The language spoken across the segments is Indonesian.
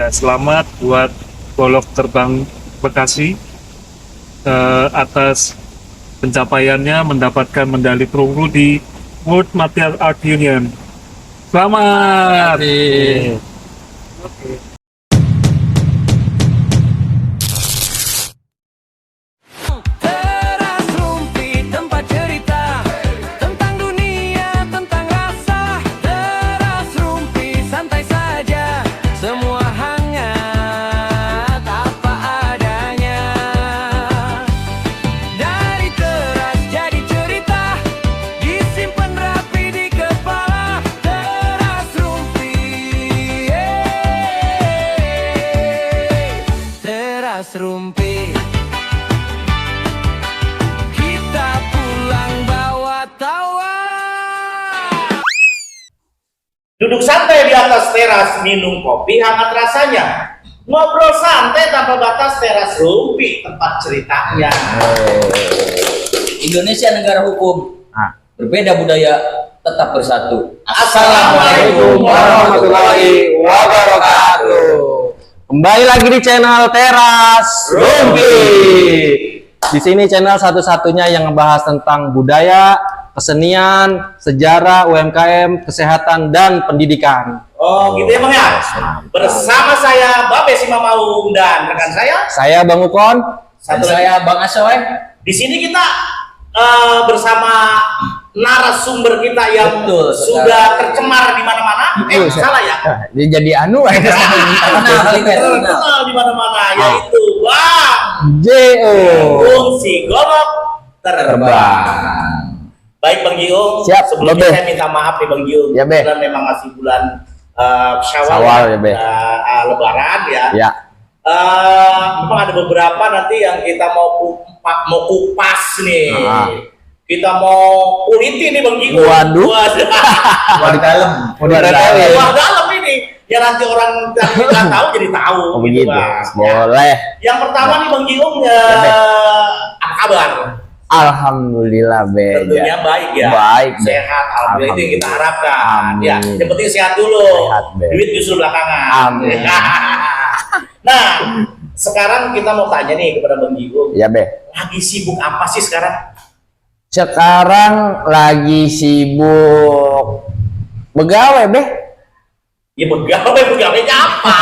Ya, selamat buat Golok Terbang Bekasi atas pencapaiannya mendapatkan medali perunggu di World Martial Art Union. Selamat. Teras Rumpi, tempat cerita tentang dunia, tentang rasa. Teras Rumpi, santai saja, semua hangat apa adanya. Dari teras jadi cerita, disimpan rapi di kepala. Teras Rumpi, Teras Rumpi. Kita pulang bawa tawa. Duduk santai di atas teras, minum kopi hangat rasanya. Ngobrol santai tanpa batas, Teras Rumpi, tempat ceritanya. Indonesia negara hukum, berbeda budaya, tetap bersatu. Assalamualaikum warahmatullahi wabarakatuh. Kembali lagi di channel Teras Rumpi. Di sini channel satu-satunya yang ngebahas tentang budaya, kesenian, sejarah, UMKM, kesehatan, dan pendidikan. Oh gitu ya Bang ya? Bersama saya Babe Simamaung dan rekan saya Bang Ukon. Dan saya Bang Asoy. Di sini kita bersama narasumber kita yang Betul, sudah tercemar di mana-mana. Salah ya? Dia jadi anu Terkenal di mana-mana, yaitu Bang JO Fungsi Golok Terbang. Baik Bang Giung, Siap, sebelumnya Babe. saya minta maaf nih Bang Giung. Ya, Be. Karena memang masih bulan Syawal Syawal, ya, Be. Lebaran ya. Ya. Memang ada beberapa nanti yang kita mau kupas nih. Kita mau kuliti nih Bang Giung. Waduh. Mau di dalam. Mau ditetelin. Wah dalam ini. Ya nanti orang nggak tahu jadi tahu. Oh gitu, begitu. Bang. Boleh. Yang pertama nih Bang Giung, Be. apa kabar? Alhamdulillah Tentunya beda. baik ya. Baik, Be. Sehat. Alhamdulillah itu yang kita harapkan. Amin. Ya, yang penting sehat dulu. Sehat, Be. Duit justru belakangan. Amin. Nah, sekarang kita mau tanya nih kepada Bang Giung. Ya, Be. Lagi sibuk apa sih sekarang? Sekarang lagi sibuk begawe, Be. Ya begawainya apa?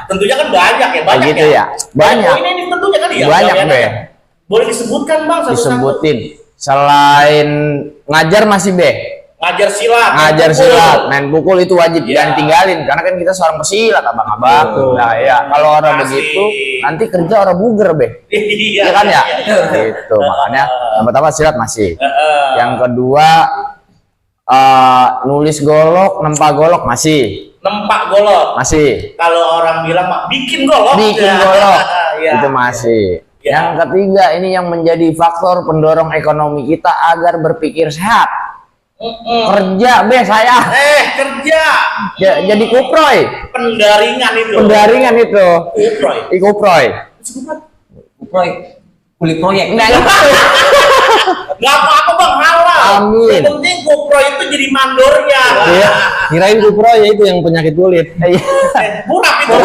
Tentunya kan banyak ya, banyak Begitu ya? Banyak. Oh, ini tentunya kan ya. Banyak, pegawaiannya. Be. Boleh disebutkan Bang satu-satu? Disebutin. Selain ngajar masih, Be. Ngajar silat. Ngajar pukul. silat, main pukul itu wajib Iya. jangan tinggalin karena kan kita seorang pesilat abang-abang. Nah, ya kalau orang Pasti. begitu nanti kerja orang buger, Be. Iya Iya kan ya? iya. Gitu. Makanya yang pertama silat masih. Heeh. Yang kedua nulis golok, nempa golok masih. Nempak golok. Masih. Kalau orang bilang mah bikin golok. Bikin Ya. golok. Ya. Itu masih. Ya. Yang ketiga ini yang menjadi faktor pendorong ekonomi kita agar berpikir sehat. Kerja, Be, saya. Kerja. Jadi kuproy. Pendaringan itu. Pendaringan itu. Kuproy. Kuproy. Proyek, kulit proyek. Enggak itu. Nggak apa-apa Bang, halal. Amin. Yang penting kuproy itu jadi mandornya. Iya. Kirain kuproy ya itu yang penyakit kulit. Murah itu.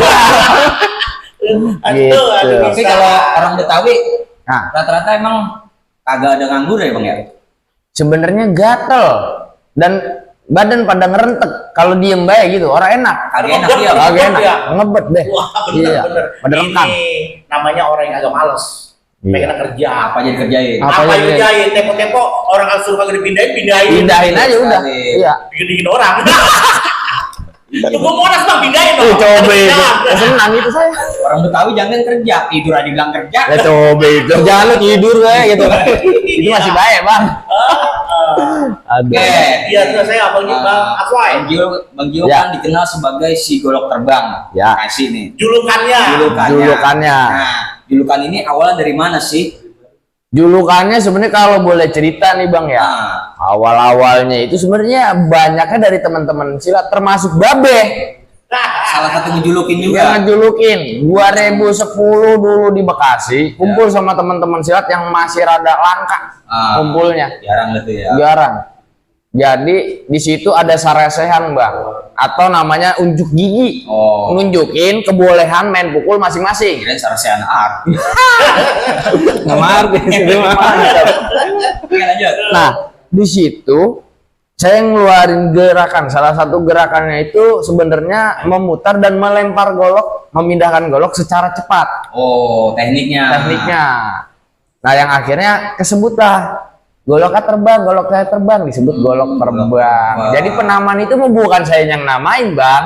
Gitu. Tapi kalau orang Betawi, Nah, rata-rata emang agak ada nganggur ya Bang ya? sebenarnya gatel dan badan pada ngerentek kalau diem baik gitu. Orang enak. Kagak enak Ngebet, dia. Kagak ngebet enak. ya. Ngebet deh. Wah Iya. bener-bener. Pada rengkang. Ini namanya orang yang agak males. Iya. Pengen kerja. Apa aja dikerjain? Apa Apa aja yang kerjain? Tempo-tempo orang suruh kagak dipindahin, pindahin. Pindahin aja udah. Sekali. Iya. Bikin orang. Tunggu Monas Bang, pindahin Bang. Coba itu. Pindahin. Senang itu saya. Orang Betawi jangan kerja, tidur aja bilang kerja. Ya coba itu. Jangan lu tidur kayak gitu. Itu masih baik, Bang. Aduh. Oke. Iya, terus saya Bang Aswai. Bang Gio Ya. kan dikenal sebagai si golok terbang. Ya. Kasih nih. Julukannya. Julukannya. Nah, julukan ini awalnya dari mana sih? Julukannya sebenarnya kalau boleh cerita nih Bang ya. Nah, Awal-awalnya itu sebenarnya banyaknya dari teman-teman silat termasuk Babe. salah satu ngejulukin Yang juga. ngejulukin 2010 dulu di Bekasi, kumpul sama teman-teman silat yang masih rada langka Ah. kumpulnya. Jarang gitu ya. Jarang. Jadi di situ ada saresehan bang, atau namanya unjuk gigi, Oh. nunjukin kebolehan main pukul masing-masing. Kirain sarasian artis. Nama artis itu mah. Oke, lanjut. Nah di situ saya ngeluarin gerakan, salah satu gerakannya itu sebenarnya memutar dan melempar golok, memindahkan golok secara cepat. Oh, tekniknya. Nah yang akhirnya kesebut lah goloknya terbang, disebut golok terbang. Wah. Jadi penamaan itu bukan saya yang namain bang,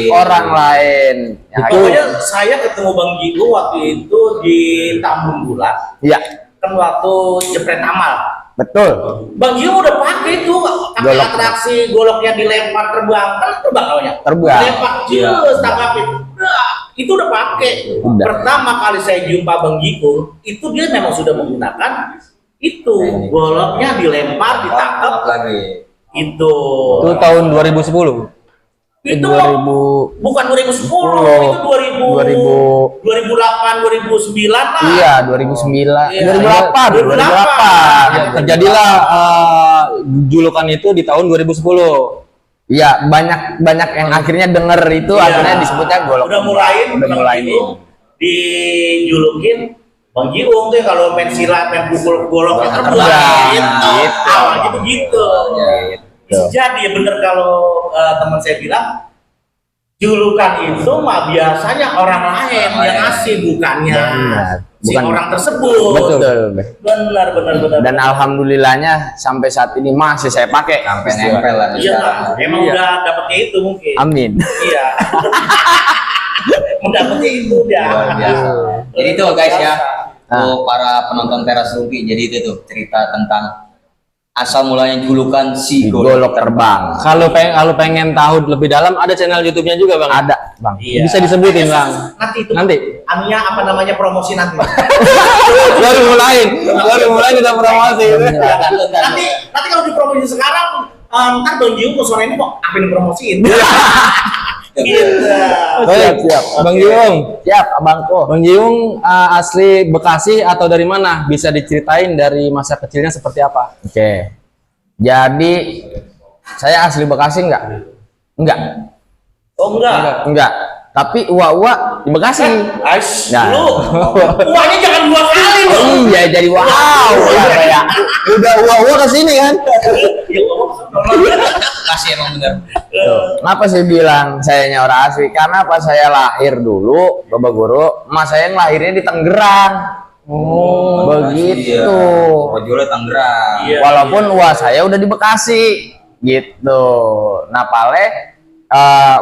orang lain. Ya, Pokoknya saya ketemu Bang Jigo waktu itu di Tambun Bulat, iya kan waktu jepret amal. betul. Bang Jigo udah pakai itu, pakai Golok. atraksi goloknya dilempar terbang, kan terbang namanya. Terbang. Dilempar, cus, tangkapin. Nah, itu udah pakai. Udah. Pertama kali saya jumpa Bang Jigo, itu dia memang sudah menggunakan itu goloknya dilempar, ditangkap lagi. itu. Itu tahun 2010. Itu 2000 bukan 2010, itu 2000 2008, 2009 lah. iya 2009 Iya. 2008 Ya, terjadilah julukan itu di tahun 2010. Iya banyak yang akhirnya denger itu Iya. akhirnya disebutnya golok. Udah mulain udah Bang mulai Jiung dijulukin Bang Jiung tuh kalau main silat, main pukul goloknya terbang Terbang, gitu. gitu. Awalnya begitu. Gitu. Bisa jadi bener kalau teman saya bilang julukan itu mah biasanya orang lain yang ngasih, bukannya Benar. si Bukan- orang tersebut. Betul. Benar. Dan alhamdulillahnya sampai saat ini masih saya pakai. Sampai nempel lah. Iya lah, emang udah dapetnya itu mungkin. Amin. Iya. Mendapatnya itu dia. Luar biasa. Jadi itu guys ya, Ah. untuk para penonton Teras Rumpi. Jadi itu tuh cerita tentang asal mulanya julukan si Golok terbang. Kalau pengen tahu lebih dalam ada channel YouTube-nya juga, Bang. Ada, Bang. Iya. Bisa disebutin, Bang. Nanti itu. Nanti. Anunya apa namanya promosi nanti. Baru mulai kita promosi. nanti kalau dipromosi sekarang, ntar Bang Jiung mau sore ini mau apa yang dipromosiin? Gitu. Siap. Bang Jiung. Siap, Abangku. Bang Jiung asli Bekasi atau dari mana? Bisa diceritain dari masa kecilnya seperti apa? Oke. Jadi saya asli Bekasi enggak? Enggak. Oh enggak. Enggak. Tapi uwa-uwa di Bekasi. Ais, Nah. lu uangnya jangan 2 kali loh. Iya, jadi wow ya. Udah uang kesini kan? Ya Allah, Kasih emang bener. Kenapa saya bilang sayanya orang asli? Karena pas saya lahir dulu, Bapak Guru, mas saya lahirnya di Tangerang. Oh, begitu. Ojolnya Tangerang. Iya. Walaupun uwa saya udah di Bekasi, gitu. Nah,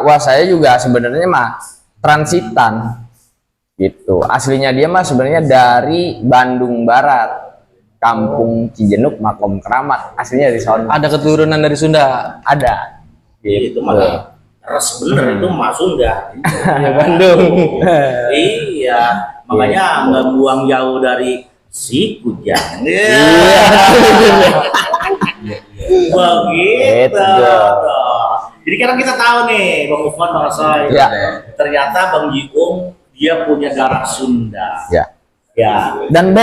uwa saya juga sebenarnya mah transitan, gitu. Aslinya dia mah sebenarnya dari Bandung Barat, Kampung Cijenuk, Makom Keramat. Aslinya dari sana. Ada keturunan dari Sunda. Ada. itu mah res bener itu mah Sunda. Ya Bandung. Iya, makanya nggak buang jauh dari si Kujang. Iya. Begitu. Gitu. Jadi kan kita tahu nih, Bang Ufon, Bang Soy, Ya. ternyata Bang Jiung dia punya darah Sunda. Ya. Ya, Dan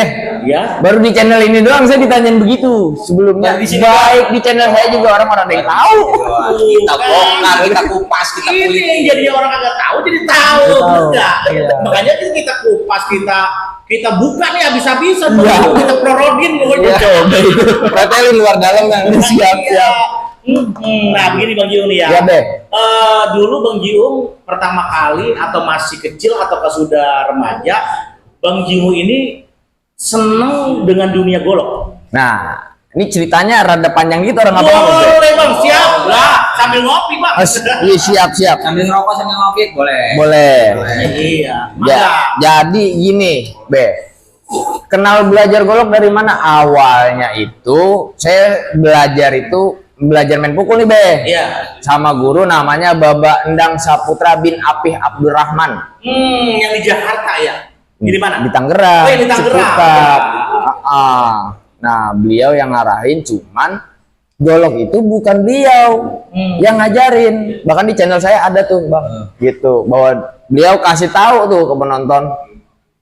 ya. baru di channel ini doang saya ditanyain begitu. Sebelumnya Di sini baik di channel saya juga orang-orang ada yang tahu. Kita bongkar, kita kupas, kita Ini kulik. yang jadi orang agak tahu jadi tahu, bener nggak? Iya. Makanya kita kupas, kita buka nih habis-habisan, Iya. kita prorodin pokoknya. Pretelin luar dalam kan. Siap. Nah, begini Bang Jiung nih ya. Ya, Be. Dulu Bang Jiung pertama kali atau masih kecil atau sudah remaja, Bang Jiung ini seneng dengan dunia golok. Nah, ini ceritanya rada panjang gitu orang apa-apa. Boleh Bang, siap lah. Sambil ngopi Bang. Iya, siap. Sambil ngerokok sambil ngopi boleh. Boleh. Iya. Ya, jadi gini, Be. Kenal belajar golok dari mana? Awalnya itu saya belajar main pukul nih, Be. Iya. Sama guru namanya Baba Endang Saputra bin Apih Abdurrahman. Yang di Jakarta ya. Di mana? Di Tangerang. Oh, yang di Tangerang. Ciputat. Nah, beliau yang ngarahin, cuman golok itu bukan beliau yang ngajarin. Bahkan di channel saya ada tuh, Bang. Gitu, bahwa beliau kasih tahu tuh ke penonton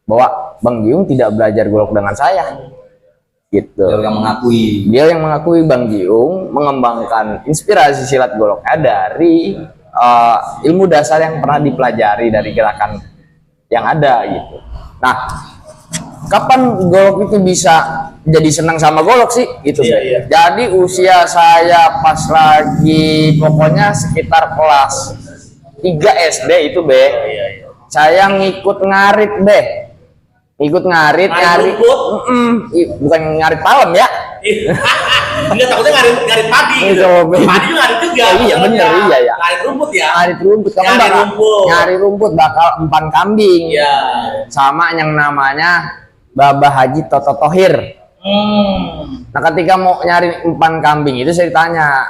bahwa Bang Jiung tidak belajar golok dengan saya. gitu. Beliau yang mengakui. Dia yang mengakui Bang Giung mengembangkan inspirasi silat goloknya dari ilmu dasar yang pernah dipelajari dari gerakan yang ada gitu. Nah, kapan golok itu bisa jadi senang sama golok sih gitu. Iya, iya. Jadi usia saya pas lagi pokoknya sekitar kelas 3 SD itu Be, Iya, iya. saya ngikut ngarit Be, ikut ngarit Ngarit rumput? bukan ngarit palem ya. Enggak, takutnya ngarit padi gitu. Itu, Be. Padi juga ngarit juga. Iya, bener, iya, ya. Ngarit rumput ya. Ngarit rumput, kamu Nyari bakal rumput. nyari rumput bakal empan kambing. Iya. Sama yang namanya Babah Haji Toto Tohir. Nah, ketika mau nyari empan kambing itu saya ditanya,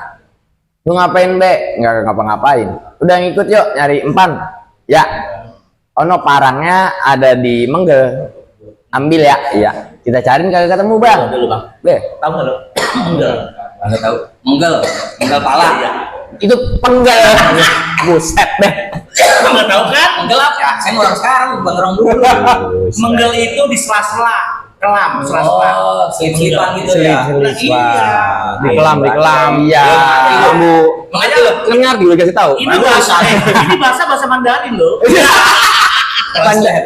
lu ngapain Be? Nggak ngapa-ngapain. Udah ngikut yuk nyari empan. Ya. Ono parangnya ada di Menggel. Ambil ya. Iya. Kita cariin kagak ketemu Bang. Tahu dulu Bang. Be, Tahu nggak lo? Enggak. Nggak tahu. Menggel pala. Iya. itu penggel. Buset deh. Nggak tahu kan? Menggel apa? Ya, saya orang sekarang, bukan orang dulu. Menggel itu di sela-sela, kelam, sela-sela. Oh, selip-selipan gitu ya. Nah, iya. Di kelam. Iya. Bu, Makanya dengar juga kasih tahu. ini bahasa Mandarin loh.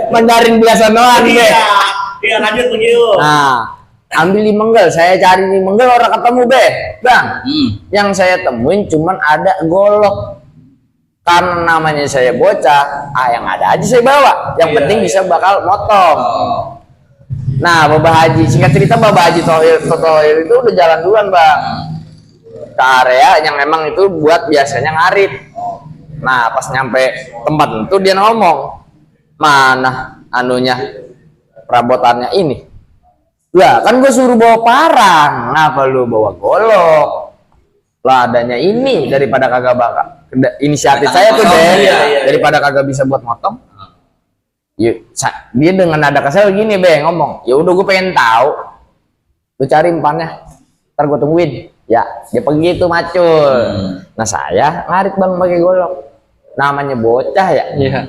Mandarin biasa doang Be. Iya. Iya, lanjut begitu. Nah, ambil di Menggel, saya cari di Menggel orang ketemu Be. Bang, yang saya temuin cuman ada golok. Karena namanya saya bocah, yang ada aja saya bawa. Yang Iya, penting iya. bisa bakal motong. Oh. Nah, Babah Haji, singkat cerita Babah Haji Tohir itu udah jalan duluan Bang. Ke area yang emang itu buat biasanya ngarit. Nah, pas nyampe tempat itu dia ngomong, mana anunya perabotannya ini. Lah kan gue suruh bawa parang, kenapa lu bawa golok? Lah adanya ini daripada kagak bakal. Inisiatif saya tuh Motong, deh, iya, iya. daripada kagak bisa buat motong. Dia dengan nada kesel gini Be ngomong, ya udah gue pengen tahu, lu cari empannya, ntar gue tungguin. Ya dia pergi tuh macul. Nah saya ngarit Bang pakai golok, namanya bocah ya. Iya.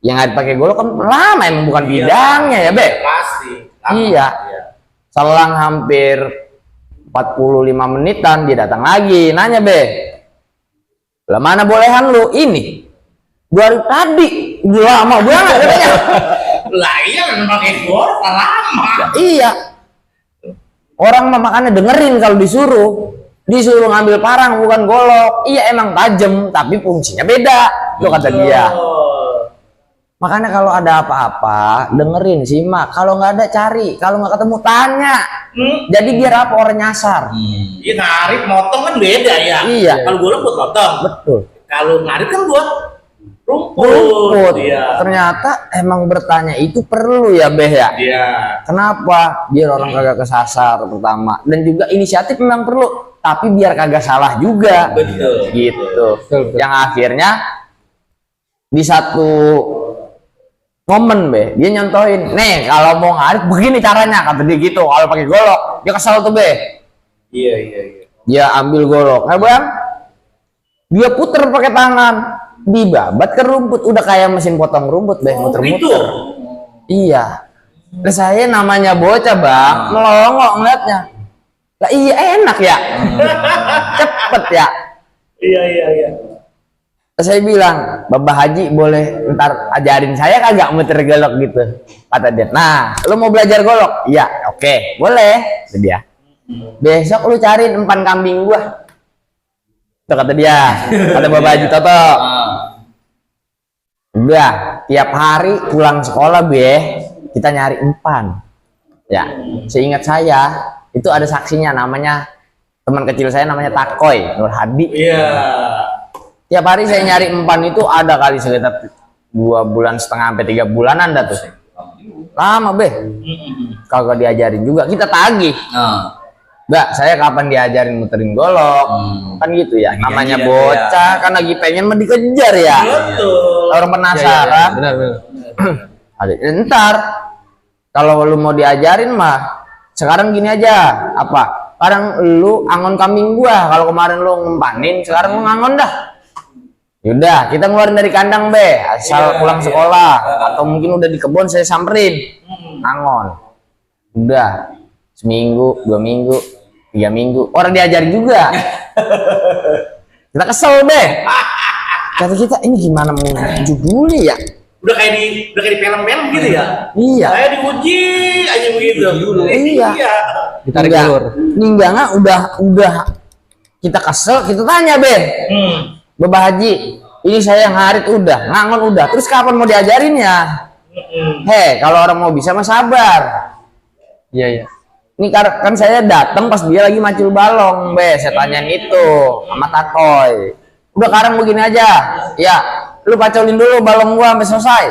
Yang ngarit pakai golok kan lama emang bukan bidangnya ya Be. Pasti. Iya. Selang hampir 45 menitan dia datang lagi nanya Be, lah mana bolehan lu ini? Baru tadi, udah lama banget katanya. Lah iya memang pakai golok lama. Iya. Orang mah makanya dengerin kalau disuruh ngambil parang bukan golok. Iya emang tajam tapi fungsinya beda. Lo kata dia. Makanya kalau ada apa-apa dengerin simak. Kalau nggak ada cari. Kalau nggak ketemu tanya. Jadi biar apa orang nyasar. Iya, ngarit motong kan beda ya. Iya. Kalau golok buat motong. Betul. Kalau ngarit kan buat rumput. Rumput. Iya. Ternyata emang bertanya itu perlu ya Beh ya. Iya. Kenapa? Biar orang kagak kesasar pertama. Dan juga inisiatif memang perlu. Tapi biar kagak salah juga. Betul. Gitu. Betul. Yang akhirnya di satu momen Be, dia nyontohin, nih kalau mau ngarit begini caranya, kata dia gitu. Kalau pakai golok, dia kesal tuh Be. Iya, iya, iya. Dia ambil golok, Bang, dia puter pakai tangan, dibabat ke rumput, udah kayak mesin potong rumput Be, Gitu. muter-muter. Iya. Nah, saya namanya bocah Bang, melongo ngeliatnya. Lah iya enak ya, cepet ya. Iya, iya, iya. Saya bilang, Babah Haji boleh ntar ajarin saya kagak muter golok gitu, kata dia. Nah, lu mau belajar golok? Iya, oke, boleh, kata dia. Besok lu cariin empan kambing gua. Itu kata dia, kata Babah Haji Toto. Udah, tiap hari pulang sekolah Be, kita nyari empan. Ya, seingat saya itu ada saksinya namanya teman kecil saya namanya Takoy Nur Hadi. Iya. Tiap hari saya nyari empan itu ada kali sekitar 2,5 bulan sampai 3 bulanan dah tuh. Lama Be. Kagak diajarin juga, kita tagih. Mbak, saya kapan diajarin muterin golok? Kan gitu ya. Lagi Namanya janji, bocah kan lagi pengen mah dikejar ya. Betul. Orang penasaran. Benar. Ada ntar kalau lu mau diajarin mah sekarang gini aja, apa? Sekarang lu angon kambing gua. Kalau kemarin lu ngempanin, sekarang lu ngangon dah. Yaudah, kita ngeluarin dari kandang Be, asal pulang sekolah atau mungkin udah di kebun saya samperin, angon. Udah, seminggu, 2 minggu, 3 minggu, orang diajarin juga. Kita kesel deh. Kata kita ini gimana mau judulnya ya? Udah kayak di film-film gitu ya. Iya. Saya diuji aja begitu. Iya. Ditarik Enggak. ulur. Ini enggak udah kita kesel, kita tanya Be. Bapak Haji, ini saya yang ngarit udah, ngangon udah. Terus kapan mau diajarin ya? Hei, kalau orang mau bisa mah sabar. Iya, iya. Ini kan saya datang pas dia lagi macul balong, Be. Saya tanyain itu sama Tatoy. Udah sekarang begini aja. Ya, lu pacolin dulu balong gua sampai selesai.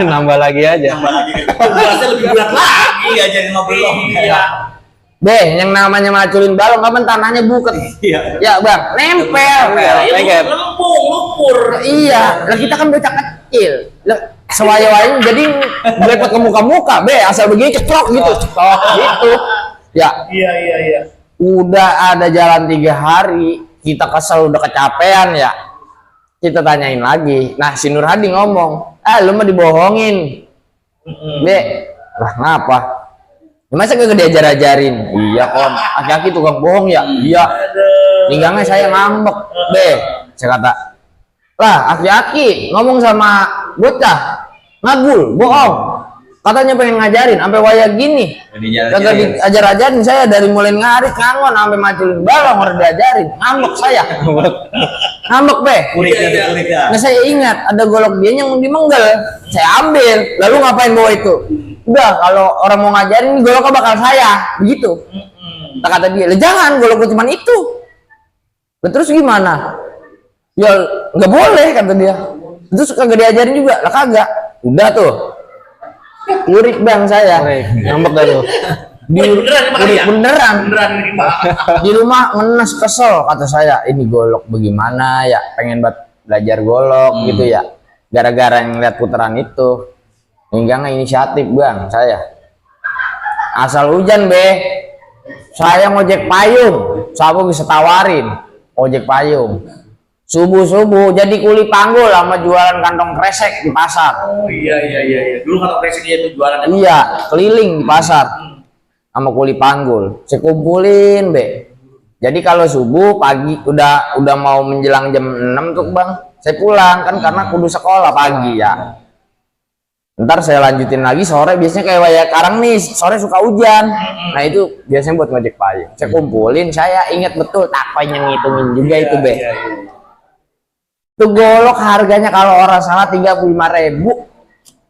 Nambah lagi aja. Tugasnya lebih berat lagi. Iya, jadi mau belum. Iya. Be, yang namanya maculin balong kapan tanahnya buket. Iya. Ya, Bang, nempel. Iya, lempung, lumpur. Iya, lah kita kan bocah kecil. Lah sewaya-wayanya jadi berepot ke muka-muka, Be, asal begini ceplok gitu. Ceplok gitu. Ya, Iya. udah ada jalan 3 hari, kita kesel udah kecapean ya. Kita tanyain lagi. Nah, si Nur Hadi ngomong, lu mah dibohongin. Be, lah ngapa? Ya, masa gak diajar-ajarin? Iya Om, aki-aki tukang bohong ya? Iya. Ninggangnya saya ngambek. Be, saya kata, lah aki-aki ngomong sama bocah ngagul, bohong. Katanya pengen ngajarin, sampai waya gini. Kagak diajar-ajarin saya dari mulai ngarit ngangon sampai maculin balong harus diajarin. Ngambek saya. Ngambek Be. Kulitnya. Nah saya ingat ada golok dia yang dimenggal, saya ambil. Lalu ngapain bawa itu? Udah kalau orang mau ngajarin goloknya bakal saya, begitu. Kata dia, lah jangan golok cuma itu. Lah, terus gimana? Ya nggak boleh kata dia. Terus kagak diajarin juga, lah kagak. Udah tuh. Urik Bang saya. Ngambek dah tuh. Beneran. Gimana? Di rumah ngenes kesel kata saya, ini golok bagaimana ya, pengen belajar golok gitu ya, gara-gara yang lihat putaran itu. Hingga nggak inisiatif Bang saya, asal hujan Be, saya ngojek payung, siapa bisa tawarin ojek payung, subuh jadi kuli panggul sama jualan kantong kresek di pasar. Oh iya. Dulu kantong kreseknya itu jualan. Iya, keliling di pasar sama kuli panggul. Saya kumpulin, Be. Jadi kalau subuh pagi udah mau menjelang jam 6 tuh, Bang. Saya pulang kan karena kudu sekolah pagi ya. Ntar saya lanjutin lagi sore, biasanya kayak waya karang nih, sore suka hujan. Nah, itu biasanya buat ngojek payung. Saya kumpulin, saya ingat betul takpanya ngitungin juga itu, Be. Iya. Itu golok harganya kalau orang salah 35.000.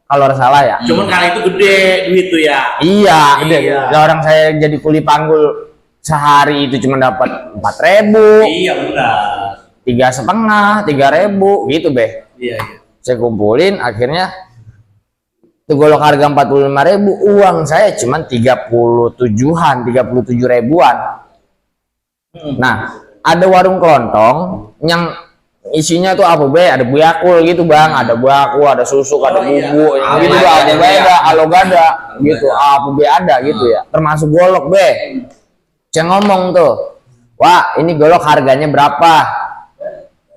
Kalau orang salah ya. Cuman karena itu gede duit tuh ya. Iya, Iya. Ya orang saya jadi kuli panggul sehari itu cuma dapat 4.000, Iya benar. 3,5, 3.000 gitu Be. Iya. Saya kumpulin akhirnya itu golok harga 45.000, uang saya cuma 37 ribuan. Nah, ada warung kelontong yang isinya tuh apa Be, ada buakul gitu Bang, ada buaku, ada susuk, ada bumbu, gitu Bang, apa Be ada, alogada gitu, apa Be ada gitu ya, termasuk golok Be. Saya ngomong tuh, wah ini golok harganya berapa?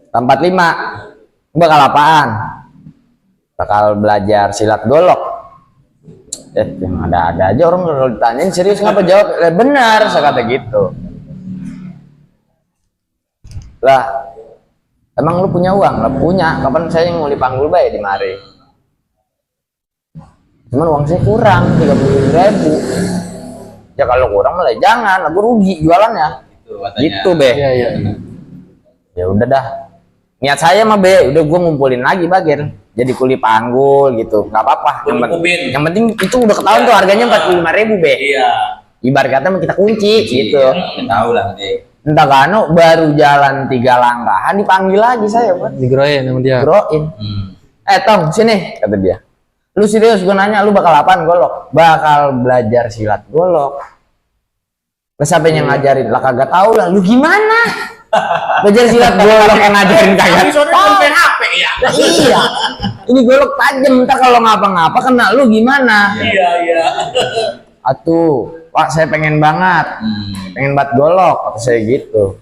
45. Bakal apaan? Bakal belajar silat golok. Yang ada aja orang kalau ditanyain serius ngapa jawab, benar saya kata gitu. Lah emang lu punya uang? Lah punya. Kapan saya nguli panggul bae di mari. Cuman uang saya kurang 37.000. Ya kalau kurang malah jangan, aku rugi jualannya. Gitu Be. Iya. Ya udah dah. Niat saya mah Be, udah gua ngumpulin lagi bagian. Jadi kuli panggul gitu, nggak apa-apa. Yang penting itu udah ketahuan tuh harganya 45.000 Be. Iya. Ibarat kata kita kunci gitu. Tahu lah deh. Entah kano baru jalan 3 langkahan dipanggil lagi saya buat Digeroin sama dia. groin. Tong sini kata dia. Lu serius gue nanya lu bakal apaan golok? Bakal belajar silat golok. Terus siapa yang ngajarin? Lah kagak tahu lah. Lu gimana? Belajar silat golok yang ngajarin kagak Tapi soalnya tahu. kan HP ya. Lah, iya. Ini golok tajam, ntar kalau ngapa-ngapa kena lu gimana? Iya. Atuh, Pak saya pengen banget. Pengen banget golok, kata saya gitu.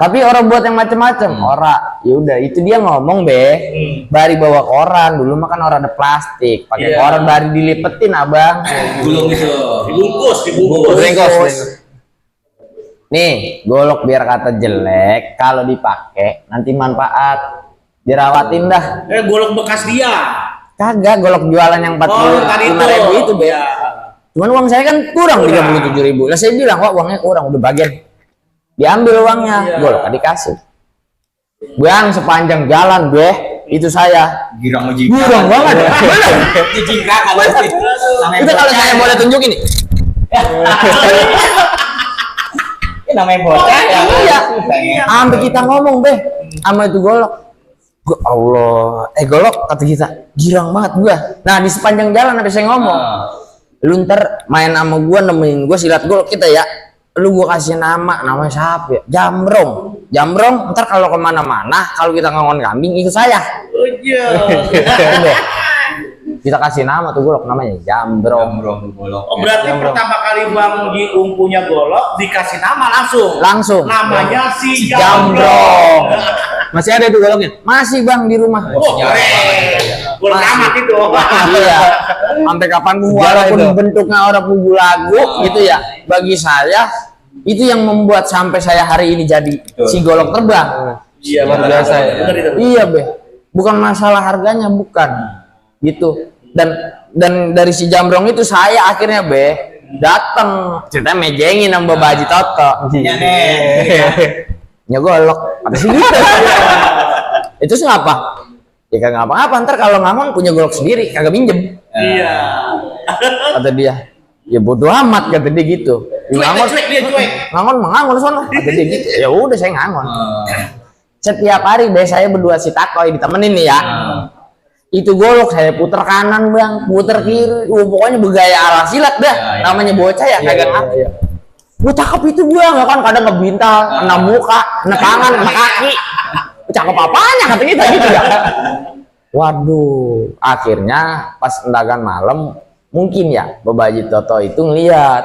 Tapi orang buat yang macem-macem, ora, ya udah itu dia ngomong be, bari bawa koran dulu mah kan orang ada plastik, pakai Iya. koran bari dilipetin abang, Gulung itu. Dibungkus. nih golok biar kata jelek, kalau dipakai nanti manfaat, dirawatin dah, Golok bekas dia. kagak golok jualan yang 45.000 itu be, Ya. cuman uang saya kan kurang 37.000, lah saya bilang wah uangnya kurang, udah bagian, diambil uangnya, golok dikasih, bang sepanjang jalan be, itu saya Girang Girang banget ya. Jingkrak kalau itu. Itu kalau saya boleh tunjukin nih. Namanya bocah ya. Iya. Sampai kita ngomong be, sama itu golok. Gua Allah, golok kata kita, girang banget gua. Nah di sepanjang jalan sampai saya ngomong, lu ntar main sama gua nemenin gua silat golok kita ya. Lu gua kasih namanya siapa ya? Jambrong. Ntar kalau kemana-mana, kalau kita ngongon kambing ikut saya. Oh iya. Udah. Kita kasih nama tuh golok namanya Jambrong. Oh, berarti pertama kali Bang Giung punya golok dikasih nama langsung. Namanya si Jambrong. Masih ada itu goloknya? Masih bang di rumah. Oh, keren. Golok amat itu. Iya. Sampai kapan walaupun bentuknya orang pugu lagu gitu ya. Bagi saya itu yang membuat sampai saya hari ini jadi si golok terbang. Iya, Luar biasa ya. Bener itu. Iya be. Bukan masalah harganya bukan. Gitu. Dan dari si Jambrong itu saya akhirnya be datang cerita mejengin sama Mbak Haji Toto. Iya nih. Golok apa sih gitu? Itu sih ngapa? Ya kagak ngapa-ngapa, ntar kalau ngangon punya golok sendiri kagak minjem. Iya. Kata dia, ya bodo amat kata dia gitu. Cuek. Ngangon mengangon sono kata dia gitu. Ya udah saya ngangon. Setiap hari deh saya berdua si Takoy ditemenin nih ya. Itu golok saya puter kanan bang, puter kiri, pokoknya bergaya ala silat dah. Namanya bocah ya kagak ngerti. Gue cakep itu bang, ya kan kadang ngebintal, kena muka, kena tangan, kena kaki. Cakep apanya kata kita gitu ya. Waduh, akhirnya pas endagan malam mungkin ya Bapak Haji Toto itu ngeliat,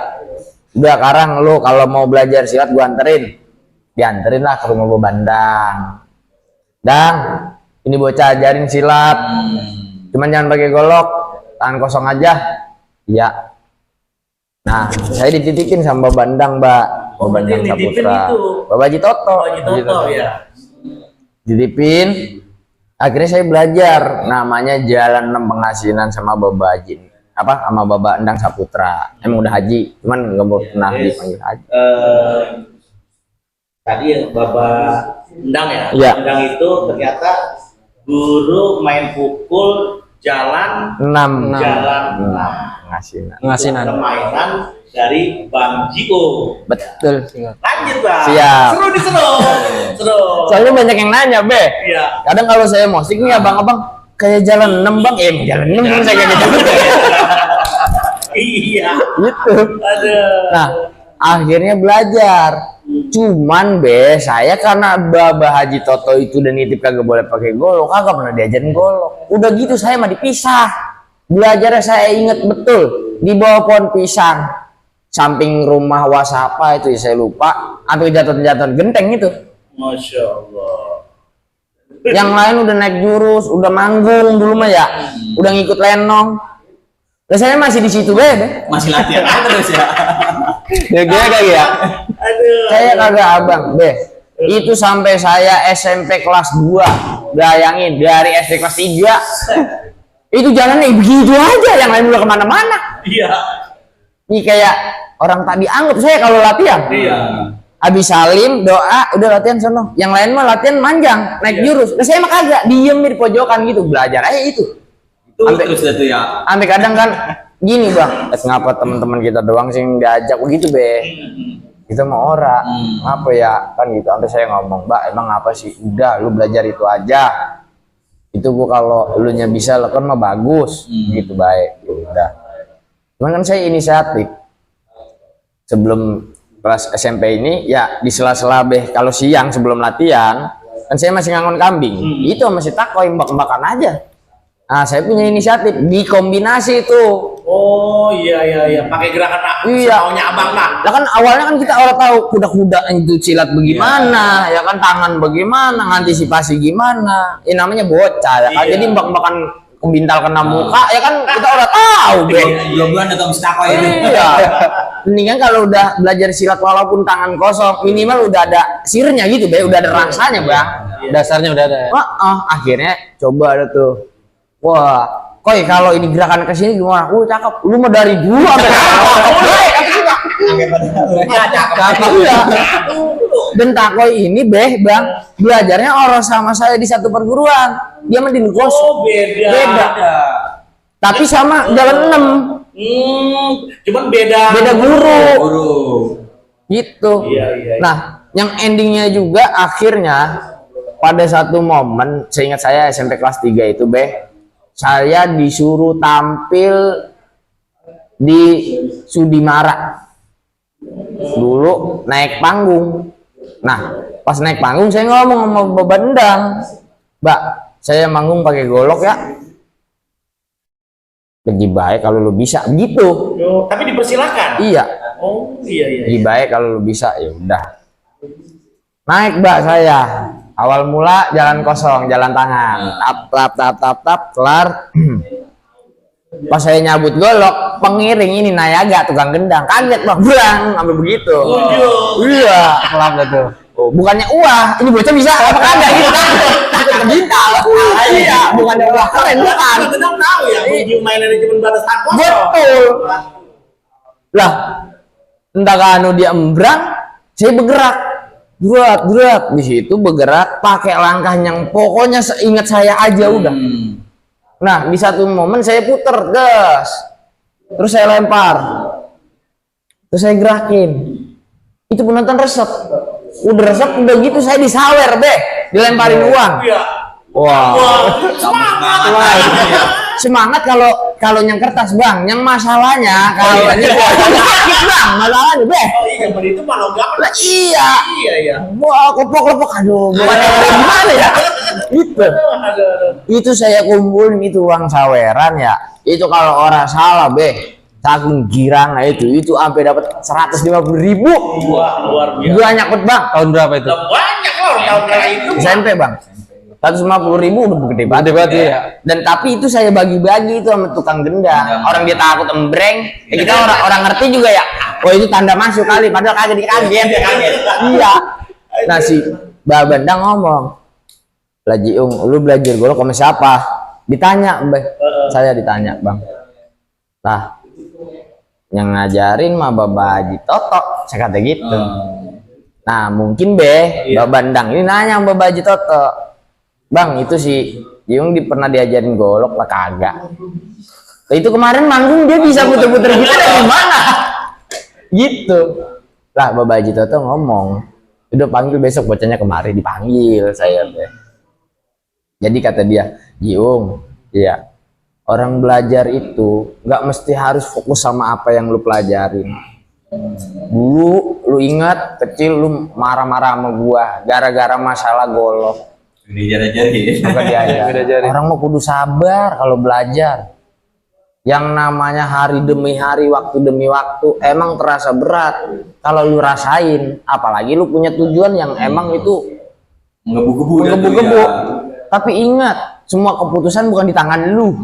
udah sekarang lo kalau mau belajar silat gua anterin, dianterin lah ke rumah Bapak Bandang. Dang, ini bocah ajarin silat, cuman jangan pakai golok, tangan kosong aja. Iya. Nah, saya dititipin sama Bapak Bandang, Mbak. Bapak Bandang Saputra. Bapak Haji Toto. Ya. Dititipin. Akhirnya saya belajar namanya Jalan 6 Pengasinan sama Bapak Haji. Sama Bapak Endang Saputra. Emang udah haji, cuman nggak mau pernah dipanggil haji. Tadi ya Bapak Endang ya. Iya. Endang itu ternyata guru main pukul jalan 6 Pengasinan. Pengasinan. Permainan dari Bang Giung. Betul. Lanjut Bang. Siap. Seru. Soalnya banyak yang nanya, Be. Iya. Kadang kalau saya musik nih abang-abang kayak jalan 6 bang, jalan 6 kan saya kayak jalan. Iya. Gitu. Aduh. Nah, akhirnya belajar. Cuman be, saya karena Bapak Haji Toto itu dan nitip kagak boleh pakai golok, kagak pernah diajarin golok. Udah gitu saya mah dipisah. Belajarnya saya inget betul di bawah pohon pisang, samping rumah Wasapa itu ya saya lupa, sampai jatuh-jatuh genteng itu. Masya Allah. Yang lain udah naik jurus, udah manggung dulu mah ya, udah ngikut lenong. Nah, saya masih di situ be. Masih latihan aja terus ya. Ya kagak ya. Aduh. Saya kagak abang be. Itu sampai saya SMP kelas 2. Bayangin dari SD kelas 3. Itu jalannya begitu aja, yang lain udah kemana-mana. Iya. Ini kayak orang tak dianggap saya kalau latihan. Iya. Habis salim, doa, udah latihan sono. Yang lain mah latihan manjang, naik jurus. Nah saya mah kagak, diem di pojokan gitu, belajar aja itu. Itu Sampai- terus itu ya. Sampai kadang kan gini bang, ngapa teman-teman kita doang sih yang diajak begitu be? Kita mau ora, apa ya kan gitu. Sampai saya ngomong, Mbak emang apa sih? Udah, lu belajar itu aja. Itu gua kalau lu nya bisa lakukan mah bagus, gitu baik. Ya udah. Cuman kan saya inisiatif sebelum kelas SMP ini ya di sela-sela be kalau siang sebelum latihan kan saya masih ngangon kambing. Itu masih takoy mbak-mbakan aja. Nah, saya punya inisiatif dikombinasi itu. Oh iya, pakai gerakan Iya. semaunya abang lah. Lah kan awalnya kan kita orang tahu kuda-kuda itu silat bagaimana, ya kan tangan bagaimana, antisipasi gimana. Ini namanya bocah ya kan. Iya. Jadi mbak-mbakan kebintal kena muka ya kan kita orang tahu, Be. Belum atau mustako itu. Iya. Mendingan kalau udah belajar silat walaupun tangan kosong, minimal udah ada sirnya gitu, Be. Udah ada rasanya, Bang. Dasarnya udah ada ya. Akhirnya coba ada tuh. Wah, Koi kalau ini gerakan ke sini gimana? Cakep. Lu mau dari dulu sampai cakep. Iya. Dan Takoi ini Bang, belajarnya orang sama saya di satu perguruan. Dia mah di Lugos. Oh beda. Tapi sama jalan 6. Cuman beda Beda guru. Guru. Gitu. Iya. Nah, yang endingnya juga akhirnya pada satu momen, seingat saya SMP kelas 3 itu, saya disuruh tampil di Sudimara. Dulu naik panggung. Nah, pas naik panggung saya ngomong sama Mbak Bandang, Mbak, saya manggung pakai golok ya. Lebih baik kalau lu bisa, begitu. Tapi dipersilakan. Iya. Oh iya. Lebih baik kalau lu bisa, ya udah. Naik Mbak saya. Awal mula jalan kosong, jalan tangan. Tap, kelar. Pas saya nyabut golok, pengiring ini Nayaga, tukang gendang. Kaget Bang, pulang, sampai begitu. Iya, kelap itu. Oh, bukannya ini bocah bisa apa kagak gitu kan? Takut kebintal. Iya, bukannya keren bukan. Kita tahu ya, video mainannya cuma batas tak kosong. Betul. Lah, entah kanu dia embrang, saya bergerak. Gerak di situ bergerak pakai langkah yang pokoknya seingat saya aja udah. Nah, di satu momen saya puter gas, terus saya lempar, terus saya gerakin. Itu penonton resep, udah gitu saya disawer dilemparin uang. Iya. Wah, Semangat. semangat kalau yang kertas Bang, yang masalahnya kalau ini Bang, masalahnya Oh iya, itu malah gak. Lah iya. Iya. Wah, kopok-kopok aduh, gimana ya? Itu saya kumpulin itu uang saweran ya. Itu kalau orang salah, saking girang itu sampai dapat 150.000. Wah, luar biasa. Gua nyakut Bang. Tahun berapa itu? Udah banyak loh tahun kali itu. SMP Bang. 150.000 udah gede banget. Ya. Dan tapi itu saya bagi-bagi itu sama tukang gendang. Orang dia takut embreng, ya kita orang ngerti juga ya. Oh itu tanda masuk kali, padahal kagak dikaget. Iya. Nah si Mbak Bandang ngomong, "Lah Jiung, lu belajar golok sama siapa?" Ditanya, saya ditanya, Bang. Nah, yang ngajarin mah Bapak Haji Toto, saya kata gitu. Nah mungkin Mbak Bandang ini nanya sama Bapak Haji Toto, Bang, itu si Jiung pernah diajarin golok lah kagak? Nah, itu kemarin manggung dia bisa puter-puter gitu dari mana? Gitu. Lah Bapak Haji Toto ngomong, udah panggil besok bocahnya kemari, dipanggil saya. Jadi kata dia, Jiung, iya, orang belajar itu nggak mesti harus fokus sama apa yang lu pelajarin. Dulu lu ingat kecil lu marah-marah sama gua gara-gara masalah golok. Orang mau kudu sabar kalau belajar. Yang namanya hari demi hari, waktu demi waktu emang terasa berat kalau lu rasain, apalagi lu punya tujuan yang emang itu menggebu-gebu. Tapi ingat, semua keputusan bukan di tangan lu.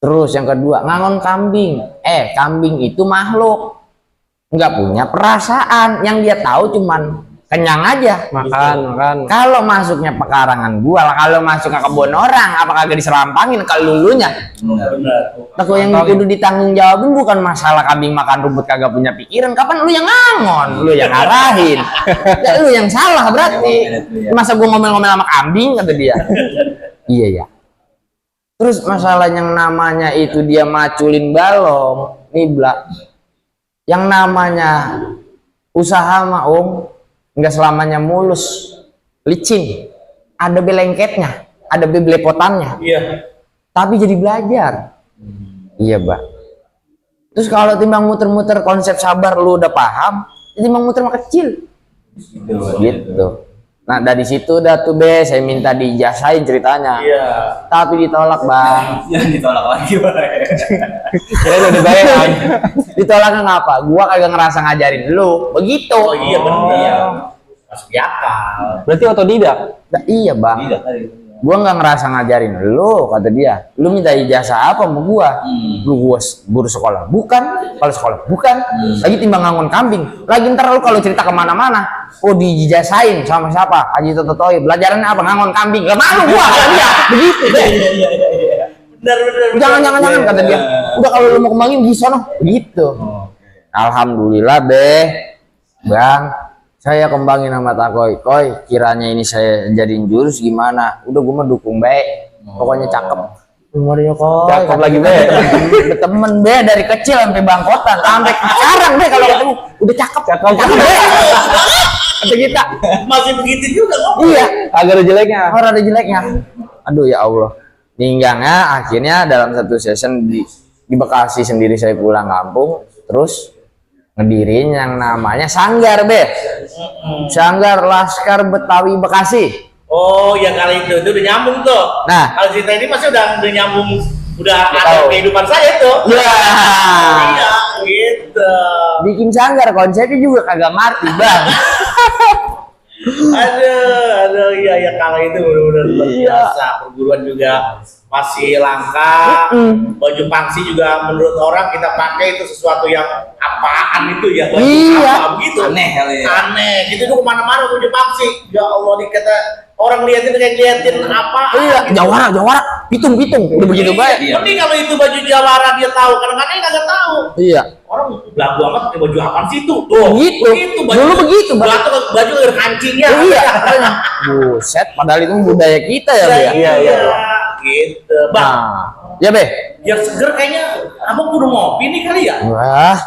Terus yang kedua, ngangon kambing. Kambing itu makhluk nggak punya perasaan, yang dia tahu cuman kenyang aja, makan. Kalau masuknya pekarangan gua, kalau masuk ke kebun orang, apa kagak diserampangin ke lulunya? Benar. Yang kudu ditanggung jawabin bukan masalah kambing makan rumput kagak punya pikiran. Kapan lu yang ngangon, lu yang ngarahin, ya, lu yang salah berarti. Masa gua ngomel-ngomel sama kambing kata dia? Iya ya. Terus masalah yang namanya itu dia maculin balong, niblak. Yang namanya usaha mah nggak selamanya mulus, licin, ada belengketnya, ada belepotannya. Iya. Tapi jadi belajar. Iya, Mbak. Terus kalau timbang muter-muter konsep sabar lu udah paham, timbang muter mah kecil. Gitu. Nah dari situ udah tuh be, saya minta diijazahin ceritanya. Iya. Tapi ditolak bang. Jangan ditolak lagi, Bang. Kira udah dibayar. Ditolaknya ngapa? Gua kagak ngerasa ngajarin lu. Begitu. Oh iya benar. Iya. Masuk di akal. Berarti otodidak. Nah, iya bang. Tidak tadi. Gua nggak ngerasa ngajarin lu, kata dia. Lu minta ijazah apa sama gua? Lu gua guru sekolah bukan, kalau sekolah bukan. Lagi timbang ngangon kambing. Lagi ntar lu kalau cerita kemana-mana, oh diijazahin sama siapa? Haji Totoi. Pelajarannya apa? Ngangon kambing. Gak malu gua kata dia. Begitu deh. Benar. Jangan kata dia. Udah kalau lu mau kembangin di sono. Begitu. Alhamdulillah deh, bang. Saya kembangin sama Takoi, koi kiranya ini saya jadiin jurus gimana? Udah gue mah dukung baik, pokoknya cakep. Umurnya koi, Cakep lagi, Be. Berteman be dari kecil sampai bangkotan, sampai sekarang be kalau ketemu udah cakep be. Kata kita, Masih begitu juga kok. iya. Agak ada jeleknya. Orang ada jeleknya. Aduh ya Allah. Ninggangnya akhirnya dalam satu session di Bekasi sendiri saya pulang kampung, terus ngedirin yang namanya Sanggar be. Sanggar Laskar Betawi Bekasi. Oh ya kali itu udah nyambung tuh. Nah. Kalau cerita ini masih udah nyambung, udah ada Tahu. kehidupan saya tuh. Ya. Iya gitu. Bikin sanggar konsepnya juga kagak ngerti bang. Aduh, iya kalau itu benar-benar luar Iya. biasa. Perguruan juga masih langka. Baju pangsi juga menurut orang kita pakai itu sesuatu yang apaan itu ya? Baju Iya. apa begitu? Aneh kali ya. Aneh. Gitu tuh kemana-mana baju pangsi. Ya Allah dikata orang liatin kayak liatin apa? Iya, jawara, pitung, udah begitu baik. Iya. Mending kalau itu baju jawara dia tahu, kadang-kadang dia nggak tahu. Iya. Orang belagu amat pakai baju apaan sih itu? Tuh, Begitu. Dulu begitu, Bang. Baju ada kancingnya. Iya, makanya. Buset, padahal itu budaya kita ya, Be. Iya. Gitu, Bang. Nah, ya Be. Biar seger kayaknya abang kudu ngopi nih kali ya. Wah,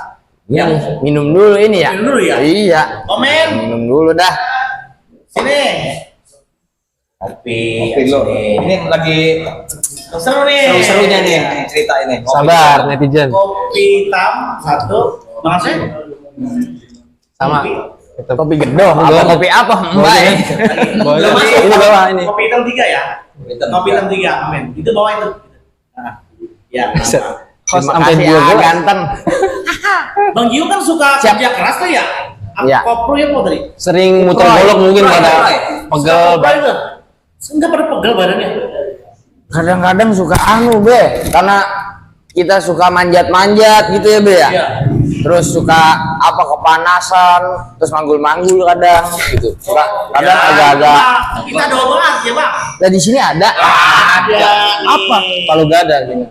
ini minum dulu ini ya. Minum dulu ya? Iya. Komen. Minum dulu dah. Sini. Kopi. Oke, lo. Sini. Ini lagi Seru nih. seru-serunya nih cerita ini. Sabar netizen. Kopi hitam satu. Bang Asep. Sama. Kopi gedong, apa kopi apa? Baik. Boleh. Udah masuk. Ini bawah ini. Kopi hitam 3 ya. Kopi hitam 3. Amin. Itu bawah itu. Nah. Ya. Set. Host Terima sampai kasih dua ya, gelas. ganteng. Bang Gio kan suka Siap. kerja keras tuh ya. Iya. Kopro ya mau tadi. Sering muter golok mungkin pada pegel. Enggak pada pegel badannya. Kadang-kadang suka anu Be, karena kita suka manjat-manjat gitu ya Be ya. Iya. Terus suka apa kepanasan, terus manggul-manggul kadang gitu. Suka kadang Ya, agak-agak. kita ada obat ya bang. Nah di sini ada. Ada. Apa? nih. Kalau gak ada gitu.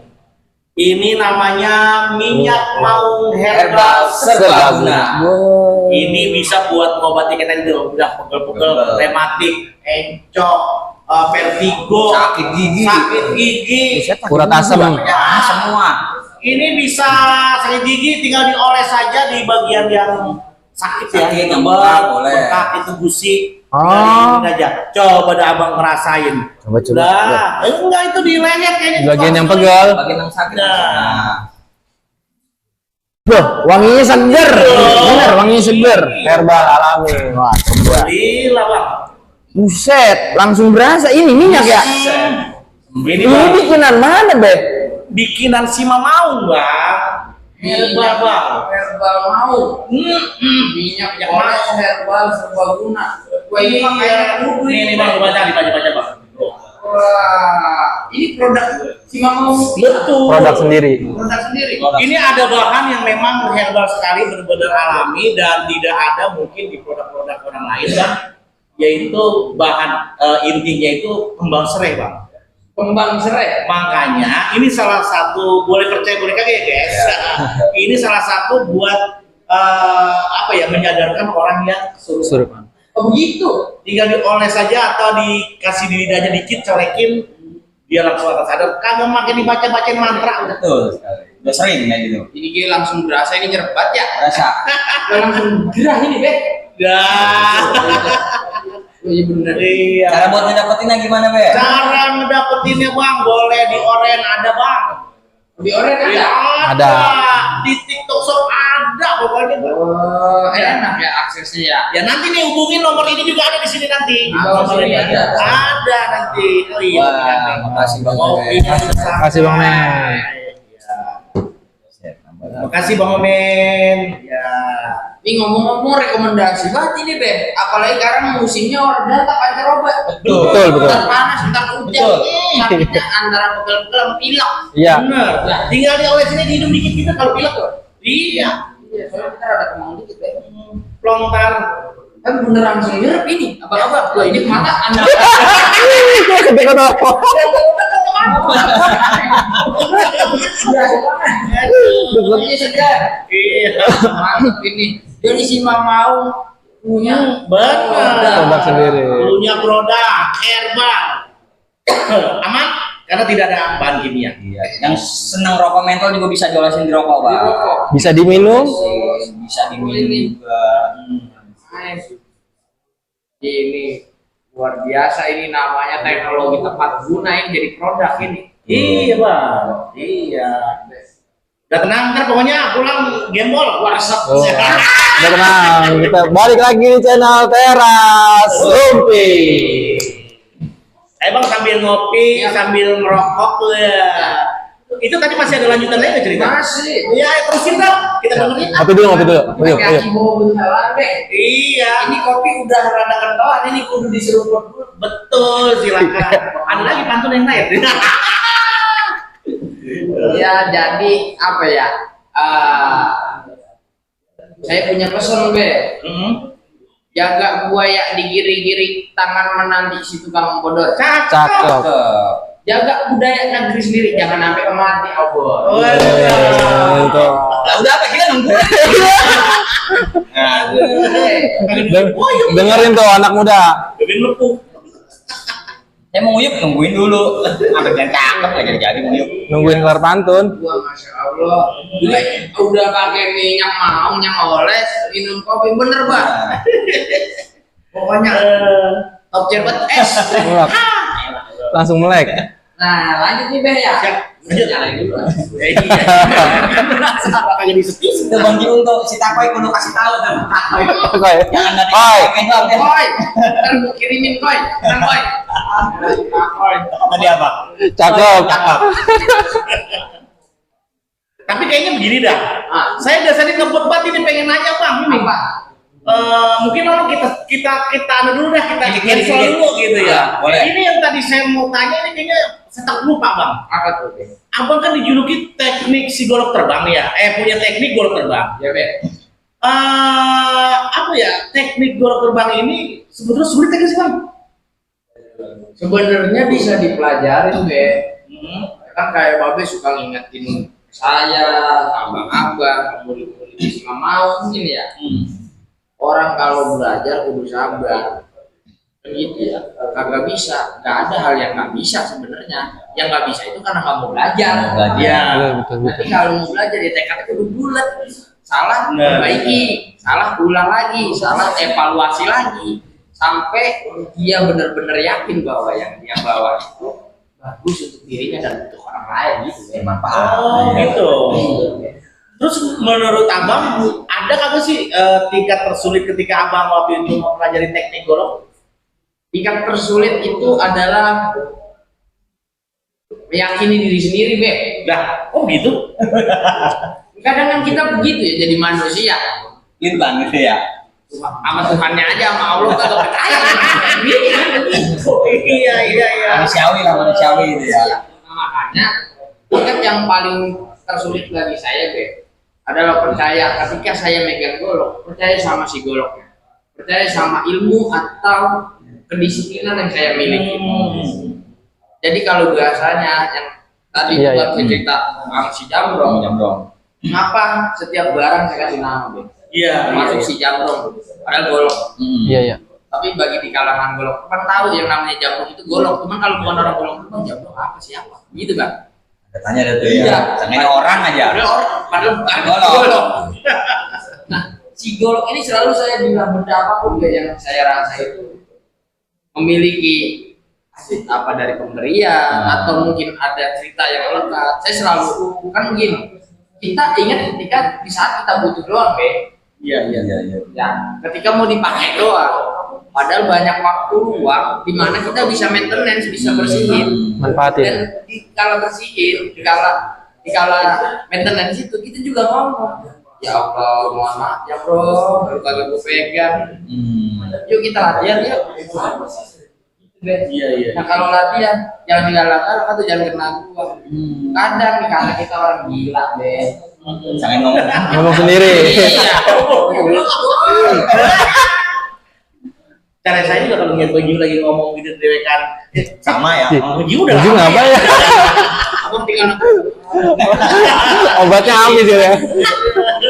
Ini namanya minyak maung herbal serbaguna. Wow. Ini bisa buat mengobati kita itu udah pegel-pegel, rematik, encok, vertigo, Sakit gigi. Urat asam. Ya, Semua. ini bisa sakit gigi tinggal dioles saja di bagian yang sakit ya, Sakit, yang yang bekak, boleh. bekak itu gusi. Oh. Dari ini aja. Coba dah abang ngerasain. Coba. Udah, enggak itu di leher kayaknya. Bagian yang pegel. Bagian yang sakit. Nah. Loh, wanginya seger. Bener, wanginya seger. Herbal alami. Wah, coba. Gila bang. Buset, langsung berasa ini minyak ya. Ini Ini bang, bikinan mana Be? bikinan si Mamaung bang. Herbal bang. Herbal mau minyak oles herbal serbaguna. Wah ini mah kayak kudu Ini bang, dibaca bang. Wah ini produk si mau Betul. Produk sendiri. produk sendiri. Ini ada bahan yang memang herbal sekali, benar-benar alami dan tidak ada mungkin di produk-produk orang lain dan yaitu bahan intinya itu kembang serai bang. Kembang serai. Makanya ini salah satu, boleh percaya boleh kagak ya guys. Ini salah satu buat apa ya, menyadarkan orang yang kesurupan. Suruh. Oh begitu. Tinggal dioles saja atau dikasih di lidahnya dikit, corekin, dia langsung akan sadar. Kagak makin dibaca-bacain mantra udah. Betul sekali. Udah sering kayak gitu. Jadi dia langsung berasa ini nyerbat ya. Rasa. Langsung gerah ini Be. Dah. Oh iya bener. Iya. Cara buat ngedapetinnya gimana, Be? Cara ngedapetinnya bang, boleh di oren ada bang. Di oren Iya, ada. Ada. di TikTok Shop ada pokoknya. Oh, enak ya aksesnya ya. Ya nanti nih hubungin nomor ini juga ada di sini nanti. Di bawah Nomor sini ini ada. Ada nanti. Oh iya. Wah, makasih Bang Kopi. Omen. Makasih, Bang Men. Makasih Bang Omen. Ya. Ini ngomong-ngomong rekomendasi banget ini Be. Apalagi sekarang musimnya orang tak pancaroba. Betul. Ntar panas, ntar hujan. Betul. Sakitnya antara pegel-pegel sama pilek. Iya. Bener. Tinggal dioles ini dihidup dikit kita kalau pilek tuh. Iya. Iya, soalnya kita ada kemang dikit Be. Plongtar. Kan bener langsung nyerep ini. Apa-apa? Wah ini mata anda. Ketika apa? Ini segar. Iya. Mantap ini. Jadi si mau punya Benar. Produk sendiri. Punya produk herbal. Aman karena tidak ada bahan kimia. Iya, yang senang rokok mentol juga bisa diolesin di rokok, Bang. Bisa diminum. Bisa diminum juga. Ini luar biasa ini namanya teknologi tepat guna ini jadi produk ini. Iya bang. Iya. Udah tenang kan pokoknya pulang gembol WhatsApp. Oh, udah tenang. Kita balik lagi di channel Teras Rumpi. Bang sambil ngopi, sambil merokok tuh ya. Itu tadi masih ada lanjutan lain nggak cerita? Masih. Iya, terusin dong. Kita dengerin. Ngopi dulu. Ayo. Kaki mau bentar deh. Iya. Ini kopi udah rada kental, ini kudu diseruput dulu. Betul, silakan. Ada lagi pantun yang lain. Ya jadi apa ya? Saya punya pesan Be. Jaga buaya digiri-giri tangan menanti si tukang bodor. Cakep. Jaga budaya negeri sendiri, jangan sampai mati Allah. Itu. Lah udah apa kita nunggu? Dengerin tuh anak muda. Bikin lepuk. Saya mau nguyup nungguin dulu. Sampai biar cakep lagi jadi nguyup. Nungguin kelar pantun. Wah, masya Allah. Udah pakai minyak mau, minyak oles, minum kopi bener Pak. Pokoknya top tier banget es. Wah, langsung melek. Nah lanjut nih Be ya. Nyalain dulu. Iya. Makanya disepi. Itu Bang Jiun tuh si Takoy kudu kasih tahu tuh. Oke. Jangan nanti Oi. Koi, ntar gue kirimin Koi, kan Koi. Koi. Tadi apa? Cakep. Tapi kayaknya begini dah. Saya dasarnya ngebut banget ini pengen nanya bang ini. Apa? Mungkin orang kita anu dulu dah kita cancel dulu gitu ya. Boleh. Ini yang tadi saya mau tanya ini kayaknya saya tak lupa bang. Apa tuh Be? Abang kan dijuluki teknik si golok terbang ya. Punya teknik golok terbang. Ya Be. Apa ya teknik golok terbang ini sebetulnya sulit kan sih bang? Sebenarnya bisa dipelajarin Be. Kan kayak Babe suka ngingetin saya, abang-abang, murid-murid si mau mungkin ya. Orang kalau belajar kudu sabar. Gitu ya, kagak bisa, nggak ada hal yang nggak bisa sebenarnya. Yang nggak bisa itu karena nggak mau belajar. Iya. Betul. Jadi kalau mau belajar ya tekadnya kudu bulat. Salah perbaiki, salah ulang lagi, salah evaluasi lagi, sampai dia benar-benar yakin bahwa yang dia bawa itu bagus untuk dirinya dan untuk orang lain gitu. Bermanfaat. Oh gitu. Terus menurut abang ada kagak sih tingkat tersulit ketika abang waktu itu mempelajari teknik golok? Tingkat tersulit itu adalah meyakini diri sendiri, Be. Lah, oh gitu? Kadang kan kita begitu ya jadi manusia. Gitu Bang gitu ya. Sama Tuhannya aja, sama Allah kagak percaya. Iya. Manusiawi lah manusiawi itu ya. Nah, makanya tingkat yang paling tersulit bagi saya, Be, adalah percaya ketika saya megang golok, percaya sama si goloknya, percaya sama ilmu atau kedisiplinan yang saya miliki. Jadi kalau biasanya yang tadi Iya, buat cerita sama si Jambrong, kenapa setiap barang saya kasih nama, Be? Iya. Termasuk si Jambrong, padahal golok. Iya. Tapi bagi di kalangan golok, kan tahu yang namanya Jambrong itu golok. Cuman kalau bukan orang golok itu Jambrong apa siapa? Gitu kan? Katanya ada tuh ya. Iya. Tanya orang aja. Padahal bukan Golok. golok. Nah, si golok ini selalu saya bilang benda apapun yang saya rasa itu memiliki apa dari pemberian atau mungkin ada cerita yang lekat. Saya selalu kan begini. kita ingat ketika di saat kita butuh doang, Be. Iya. Ya, ketika mau dipakai doang. Padahal banyak waktu luang di mana kita bisa maintenance, bisa bersihin. Manfaatin. Dan di kala bersihin, di kala maintenance itu kita juga ngomong, ya Allah, mohon maaf ya bro, baru kagak gue pegang. Yuk kita latihan yuk. Iya. Nah kalau latihan jangan digalak-galak atau jangan kena gua. Kadang nih karena kita orang gila, Be. Jangan ngomong. Ngomong sendiri. Iya. Cara saya juga kalau ngeliat Baju lagi ngomong gitu dewekan Sama ya. Baju udah Baju lama ngapa ya? Aku tinggal Obatnya habis ya.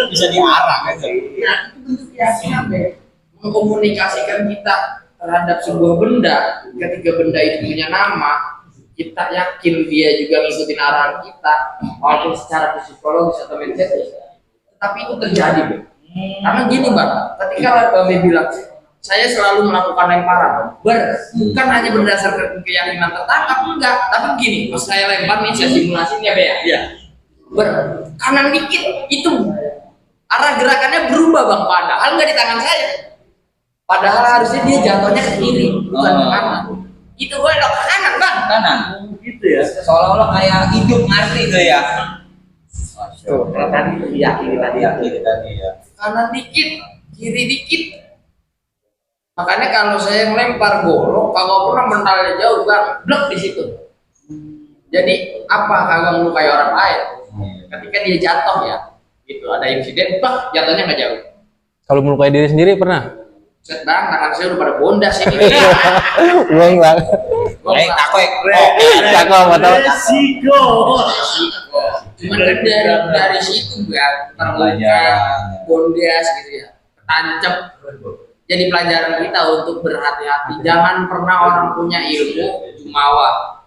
Bisa diarah kan. nah itu bentuk keyakinan, Be. Mengkomunikasikan kita terhadap sebuah benda, ketika benda itu punya nama, kita yakin dia juga ngikutin arahan kita, walaupun secara psikologis atau mental, tapi itu terjadi, Be. Karena gini Bang, ketika Babe bilang saya selalu melakukan lemparan, bukan hanya berdasarkan keyakinan tertangkap, enggak, tapi begini, pas saya lempar nih, saya simulasi nih ya, Be, ya. Iya. Kanan dikit, itu arah gerakannya berubah Bang, padahal nggak di tangan saya. Padahal harusnya dia jatuhnya ke kiri, bukan ke kanan. Itu gue ke kanan, Bang. Kanan. Gitu ya. Seolah-olah kayak hidup ngerti tuh ya. Tuh, kalau tadi diyakini tadi ya. Tadi ya. Kanan dikit, kiri dikit. Makanya kalau saya ngelempar golok, kagak pernah mentalnya jauh, Bang. Blok di situ. Jadi apa kagak melukai orang lain? Ketika dia jatuh ya, gitu ada insiden, bah jatuhnya nggak jauh. Kalau melukai diri sendiri pernah? Set Bang, tangan saya udah pada bondas ini. Uang lah. Takoi. Cakep, apa tahu? Resiko. Cuman kan dari situ Bang, terluka, bondas gitu ya, tancap. Jadi pelajaran kita untuk berhati-hati. Jangan pernah orang punya ilmu jumawa.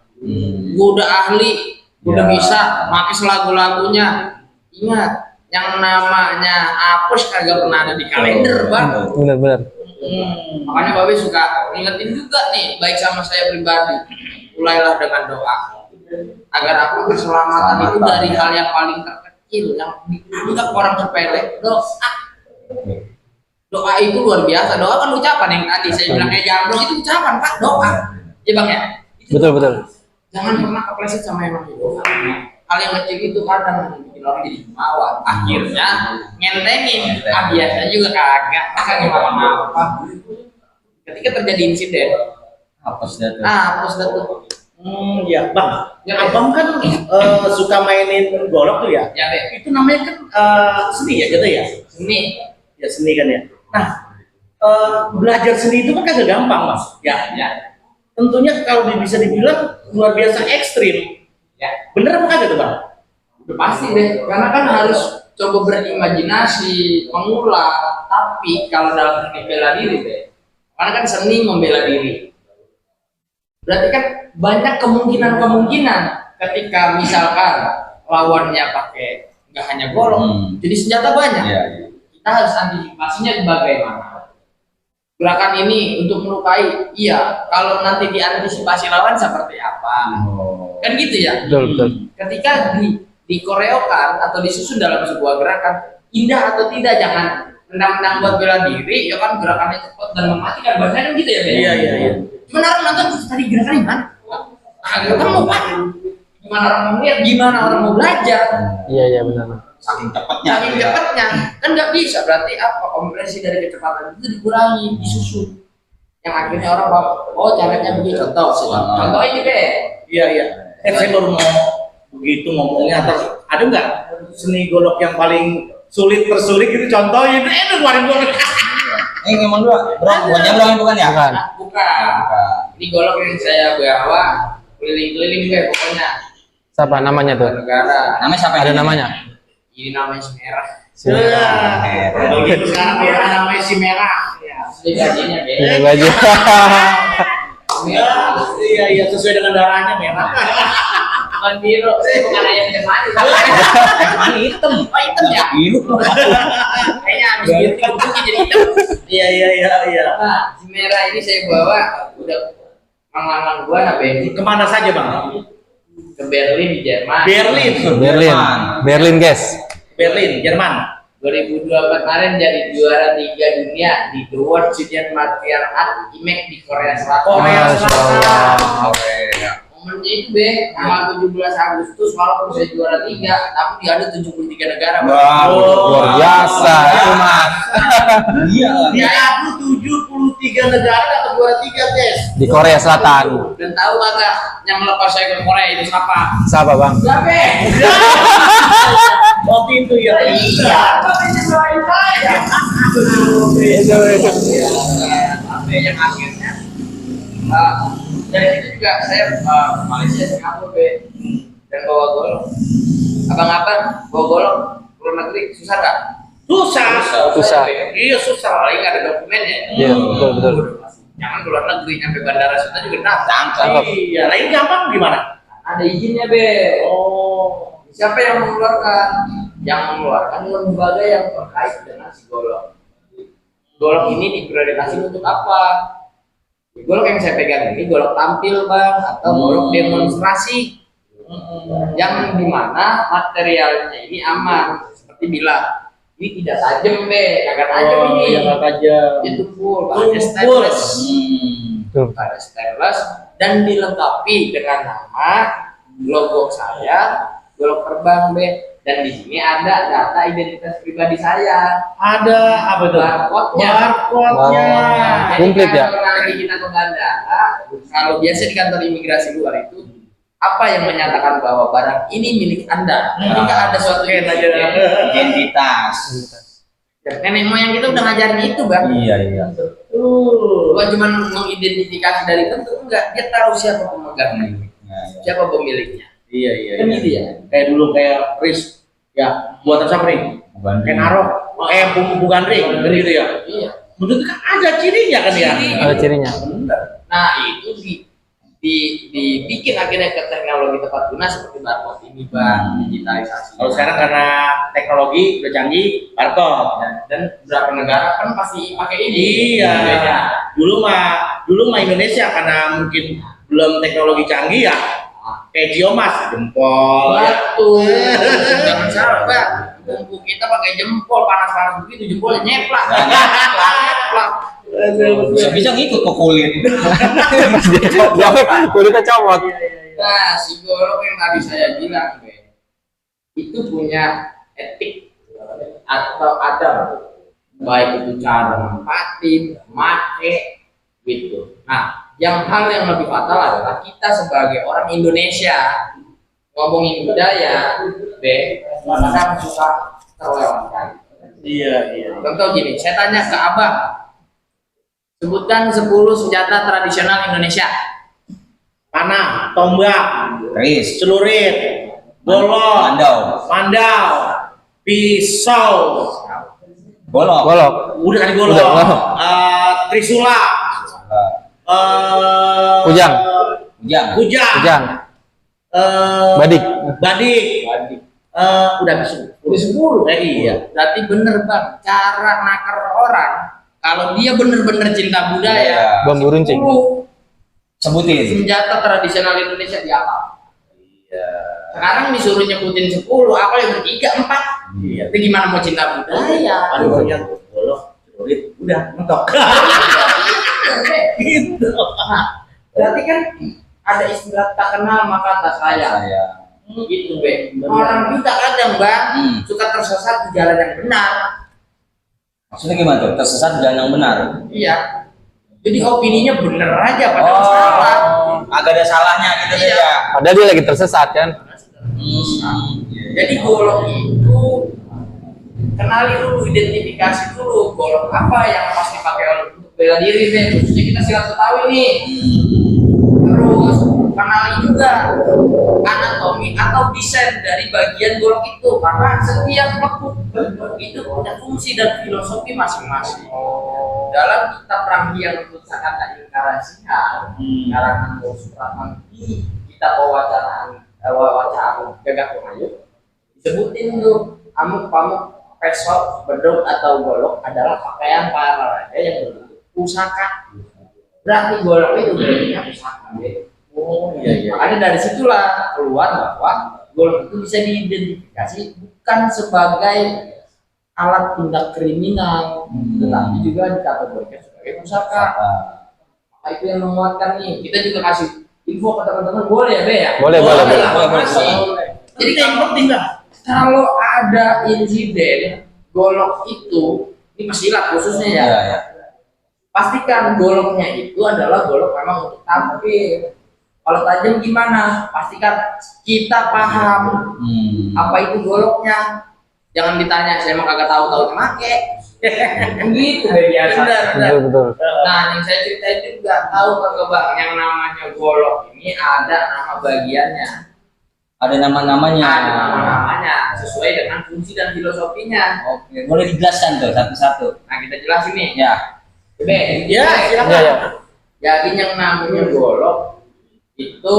Gue udah ahli, udah bisa pakai selagu-lagunya. Ingat, yang namanya apes kagak pernah ada di kalender, Bang. Benar-benar. Makanya Babe suka ingetin juga nih, baik sama saya pribadi. Mulailah dengan doa agar aku keselamatan itu dari hal yang paling terkecil, yang dianggap orang sepele. Doa itu luar biasa. Doa kan ucapan yang tadi saya bilang kayak jambro itu ucapan, Pak. Doa. Ya Bang ya. Betul. Jangan pernah kepleset sama yang namanya doa. Hal yang kecil itu kadang bikin orang jadi jumawa. Akhirnya ngentengin. Biasanya juga kagak. Masa ngapa-ngapa. Ketika terjadi insiden, Apes dah tuh. hapus dah tuh. Ya Bang. Ya, Abang kan suka mainin golok tuh ya. Ya Be. Itu namanya kan seni ya gitu ya. Seni. Ya seni kan ya. Nah, belajar seni itu kan kagak gampang Mas. Ya. Tentunya kalau bisa dibilang luar biasa ekstrim. Ya. Bener apa kagak tuh Bang? Udah pasti deh. Karena kan harus coba berimajinasi, mengulang. Tapi kalau dalam teknik bela diri deh. Karena kan seni membela diri. Berarti kan banyak kemungkinan ketika misalkan lawannya pakai nggak hanya golok, jadi senjata banyak. Iya. Kita harus antisipasinya bagaimana. Gerakan ini untuk melukai, iya. Kalau nanti diantisipasi lawan seperti apa? Kan gitu ya. Betul. Ketika dikoreokan atau disusun dalam sebuah gerakan, indah atau tidak, jangan menang-menang buat bela diri, ya kan gerakannya cepat dan mematikan. Bahasanya kan gitu ya, Ben? Iya. Cuman orang nonton tadi gerakannya gimana? Kita mau apa? Gimana orang mau lihat? Gimana orang mau belajar? Iya benar. Saking cepatnya. Saking cepatnya kan nggak bisa. Berarti apa? Kompresi dari kecepatan itu dikurangi, disusun. Yang akhirnya orang oh caranya begini. Contoh ini deh. Iya. Saya baru mau begitu ngomongnya. Atau ada nggak seni golok yang paling tersulit gitu? Contohnya itu keluarin golok. Ngomong dua. Bukan ya? Bukan. Bukan. Ini golok yang saya bawa keliling-keliling deh pokoknya. Siapa namanya tuh? Negara. Namanya siapa? Ada namanya? Ini namanya si merah. Begitu sekarang merah namanya si merah. Ini gajinya Iya beda. baju. Iya sesuai dengan darahnya merah. Bukan biru, bukan ayam yang manis. Mana hitam? Oh hitam ya? Biru. Kayaknya habis biru dibentuk jadi hitam. Iya. Nah, si merah ini saya bawa udah langlang gua nabe Kemana saja Bang? ke Berlin di Jerman. Berlin. Berlin guys. Berlin, Jerman. 2024 kemarin jadi juara 3 dunia di The World Junior Martial Art IMEC di Korea Selatan. Korea Selatan. Momennya itu be, tanggal 17 Agustus walaupun saya juara 3, tapi diadu 73 negara. Wah, Luar biasa itu mah. Iya. Dia aku 73 negara dapat juara 3 tes. Di Korea Selatan. Dan tahu kagak yang melepas saya ke Korea itu siapa? Siapa bang? Siapa? Waktu itu ya. Iya. Sampai yang akhirnya dari situ juga saya Malaysia, Singapura be, dan bawa golok. Abang-abang bawa golok luar negeri susah nggak? Susah. Iya susah. Apalagi nggak ada dokumennya. Iya, betul. Jangan keluar negeri nyampe bandara sana juga datang. Iya, lain gampang gimana? Ada izinnya be. Oh. Siapa yang mengeluarkan? Yang mengeluarkan lembaga yang terkait dengan si golok. Golok ini diprioritaskan untuk apa? Golok yang saya pegang ini golok tampil bang, atau golok demonstrasi, yang dimana materialnya ini aman, seperti bilang ini tidak tajam be, agak tajam ini, Yang aja. itu full, ada stainless, ada stainless, dan dilengkapi dengan nama, logo saya, golok terbang be, dan di sini ada data identitas pribadi saya. Ada apa tuh? Barcode-nya. Barcode-nya. Wow. Komplit ya? Kalau nanti kita ke bandara, kalau biasa di kantor imigrasi luar itu, apa yang menyatakan bahwa barang ini milik Anda? Jadi nggak ada suatu Identitas. nenek moyang kita udah ngajarin itu bang. Iya. Bukan cuma mengidentifikasi dari bentuk, enggak, dia tahu siapa pemegangnya, siapa pemiliknya. Iya. Kan gitu ya. Kayak dulu kayak Riz, ya buatan siapa nih? Kayak Narok, bukan Ring, gitu ya. Iya. Menurut kan ada cirinya kan ya? Ada cirinya. Nah itu dibikin akhirnya ke teknologi tepat guna seperti barcode ini bang, digitalisasi. Kalau sekarang karena teknologi udah canggih, barcode. Dan beberapa negara kan pasti pakai ini. Iya. Beda. Dulu mah Indonesia karena mungkin belum teknologi canggih ya. Kayak Geomas, jempol. Betul. Jangan salah bang. Bumbu kita pakai jempol, panas-panas begitu jempolnya nyeplak. Nyeplak. Bisa ngikut ke kulit. Kulitnya comot. Nah, si golok yang tadi saya bilang, Be, itu punya etik atau adab, baik itu cara mempatin, make, gitu. Nah, hal yang lebih fatal adalah kita sebagai orang Indonesia ngomongin budaya, Be, kadang suka terlewatkan. Iya. Contoh gini, saya tanya ke abang, sebutkan 10 senjata tradisional Indonesia. Panah, tombak, Keris. celurit, golok, pandau, pisau, Golok. udah tadi golok, Udah. trisula, Kujang. kujang, Badik. badik, udah bisa. Udah 10. Iya. Berarti bener bang, cara nakar orang kalau dia bener-bener cinta budaya, Bambu runcing. 10 Sebutin. senjata tradisional Indonesia di apa? Iya. Sekarang disuruh nyebutin 10, apa yang bertiga 4? Iya. Itu gimana mau cinta budaya? Aduh, banyak golok, celurit, udah mentok. Gitu. Nah, berarti kan ada istilah tak kenal maka tak sayang. Gitu be. Orang kita kadang bang suka tersesat di jalan yang benar. Maksudnya gimana tuh? Tersesat di jalan yang benar. Iya. Jadi opininya bener aja padahal salah. Agak ada salahnya gitu Iya. ya. Padahal dia lagi tersesat kan. Jadi golok itu kenali dulu, identifikasi dulu golok apa yang pasti pakai untuk bela diri deh. Khususnya kita silat Betawi nih. Terus kenali juga anatomi atau desain dari bagian golok itu, karena setiap lekuk itu punya fungsi dan filosofi masing-masing. Dalam kitab Ranghiang untuk Sakata Ingkara Siha, karangan Bos Supratman ini kita wawancara Gagak Pengayu, disebutin tuh amuk pamuk pesok, beduk atau golok adalah pakaian para raja yang berbentuk pusaka. Berarti golok itu berarti pusaka. Oh iya. Makanya dari situlah keluar bahwa golok itu bisa diidentifikasi bukan sebagai alat tindak kriminal, tetapi juga dikategorikan sebagai pusaka. Maka itu yang menguatkan nih. Kita juga kasih info ke teman-teman, boleh ya, Be ya? Boleh. Boleh. Jadi yang penting lah, kalau ada insiden golok itu, ini pesilat khususnya ya, Iya. pastikan goloknya itu adalah golok memang untuk tampil. Kalau tajam gimana? Pastikan kita paham apa itu goloknya. Jangan ditanya, saya emang kagak tahu make. Gitu biasa. Betul. Nah, yang saya ceritain juga tahu kagak Bang, yang namanya golok ini ada nama bagiannya. Ada nama-namanya. Ada nama-namanya sesuai dengan fungsi dan filosofinya. Oke, boleh dijelaskan tuh satu-satu. Nah, kita jelasin nih. Ya. Be, Ya, silakan. Iya. jadi yang namanya golok itu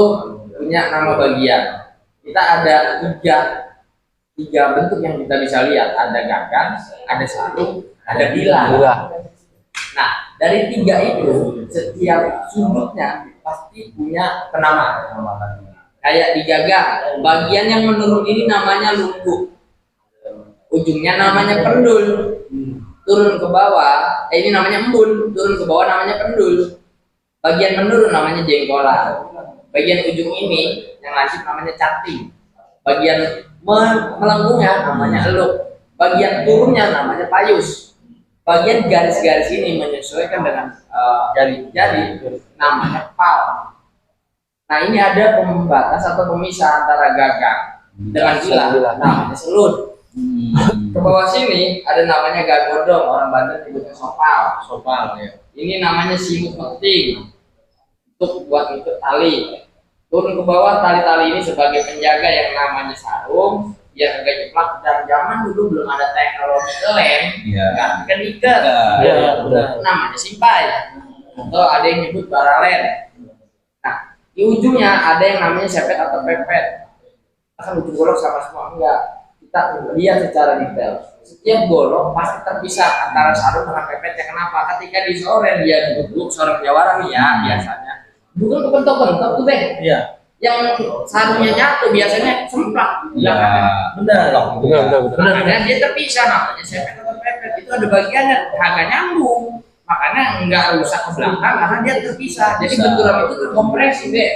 punya nama bagian. Kita ada tiga bentuk yang kita bisa lihat. Ada gagang, ada sarung, ada bilah. Nah, dari tiga itu setiap sudutnya pasti punya penamaan. Kayak di gagang, bagian yang menurun ini namanya lunggu, ujungnya namanya pendul. Turun ke bawah, ini namanya embun. Turun ke bawah namanya pendul. Bagian menurun namanya jenggolan. Bagian ujung ini yang lancip namanya cating. Bagian melengkungnya namanya eluk. Bagian turunnya namanya payus. Bagian garis-garis ini menyesuaikan dengan jari-jari namanya pal. Nah, ini ada pembatas atau pemisah antara gagang dengan bilah, namanya selut. Ke bawah sini ada namanya gagodong, orang Banten nyebutnya sopal. Ya. Ini namanya simut penting untuk buat ngikut tali. Turun ke bawah, tali-tali ini sebagai penjaga yang namanya sarung, biar agak jeplak. Dan zaman dulu belum ada teknologi lem, gantikan ikat. Namanya simpai. Atau ada yang nyebut baralen. Nah, di ujungnya ada yang namanya sepet atau pepet. Akan ujung golok sama semua enggak. Kita lihat secara detail. Setiap golok pasti terpisah antara sarung dengan pepetnya. Kenapa? Ketika disoren dia duduk, sorong jawara nih ya biasanya. Bukan kebentok-bentok tuh deh. Iya. Yang sarungnya nyatu biasanya semplak. Iya. Benar. Betul. Makanya dia terpisah namanya sepet atau pepet. Itu ada bagiannya agak nyambung. Makanya nggak rusak ke belakang karena dia terpisah. Jadi benturan itu terkompresi deh.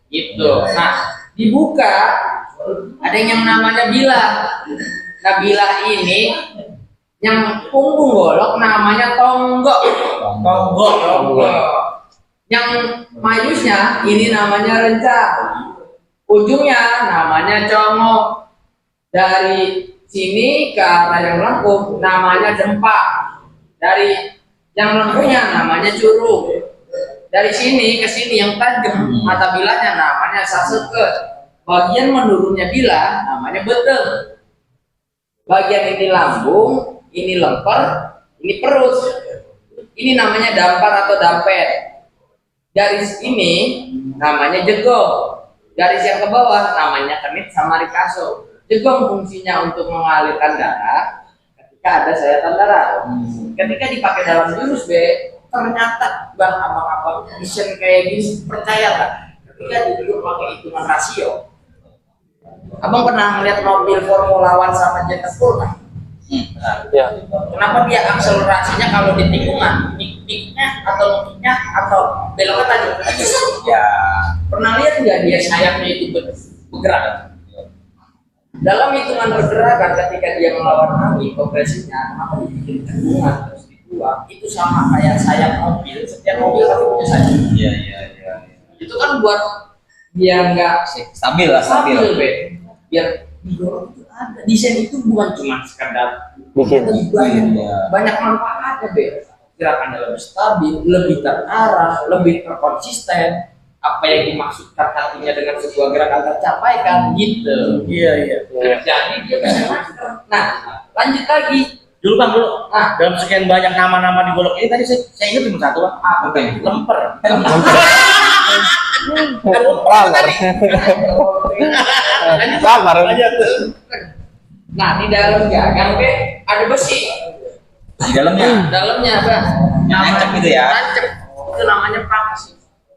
Gitu. Nah, dibuka ada yang namanya bilah. Nah, bilah ini yang punggung golok namanya tonggok. Yang mayusnya ini namanya rencang. Ujungnya namanya congok. Dari sini ke arah yang lengkung namanya dempak. Dari yang lengkungnya namanya curug. Dari sini ke sini yang tajam mata bilahnya namanya saseket. Bagian menurunnya bilah namanya beteng. Bagian ini lambung, ini lemper, ini perut. Ini namanya dampar atau dampet. Garis ini namanya jegong. Garis yang ke bawah namanya kenit sama rikaso. Jegong fungsinya untuk mengalirkan darah ketika ada sayatan darah. Ketika dipakai dalam jurus ternyata bang abang-abang desain kayak gini, percaya nggak? Ketika duduk pakai hitungan rasio, abang pernah melihat mobil Formula One sama jet full kan? Ya. Kenapa dia akselerasinya kalau di tikungan, tiknya atau lengkiknya atau beloknya tajam? Ya. Pernah lihat nggak dia sayapnya itu bergerak? Dalam hitungan pergerakan ketika dia melawan angin, kompresinya kenapa dibikin tikungan terus dibuang? Itu sama kayak sayap mobil. Setiap mobil pasti punya sayap. Iya. Itu kan buat dia nggak Stabil lah, stabil. Biar digorong itu ada. Desain itu bukan cuma sekedar Bikin. banyak manfaatnya gerakannya lebih stabil, lebih terarah, lebih terkonsisten. Apa yang dimaksudkan artinya dengan sebuah gerakan tercapaikan gitu. Iya. Jadi dia bisa master. Nah, lanjut lagi. Dulu bang, Nah, dalam sekian banyak nama-nama di golok ini tadi saya ingat cuma satu bang. apa yang Lemper. Lamar. Nah, di dalam gagang ada besi. Di dalamnya. Dalamnya bang. Nancep gitu ya? Nancep. Itu namanya paksi.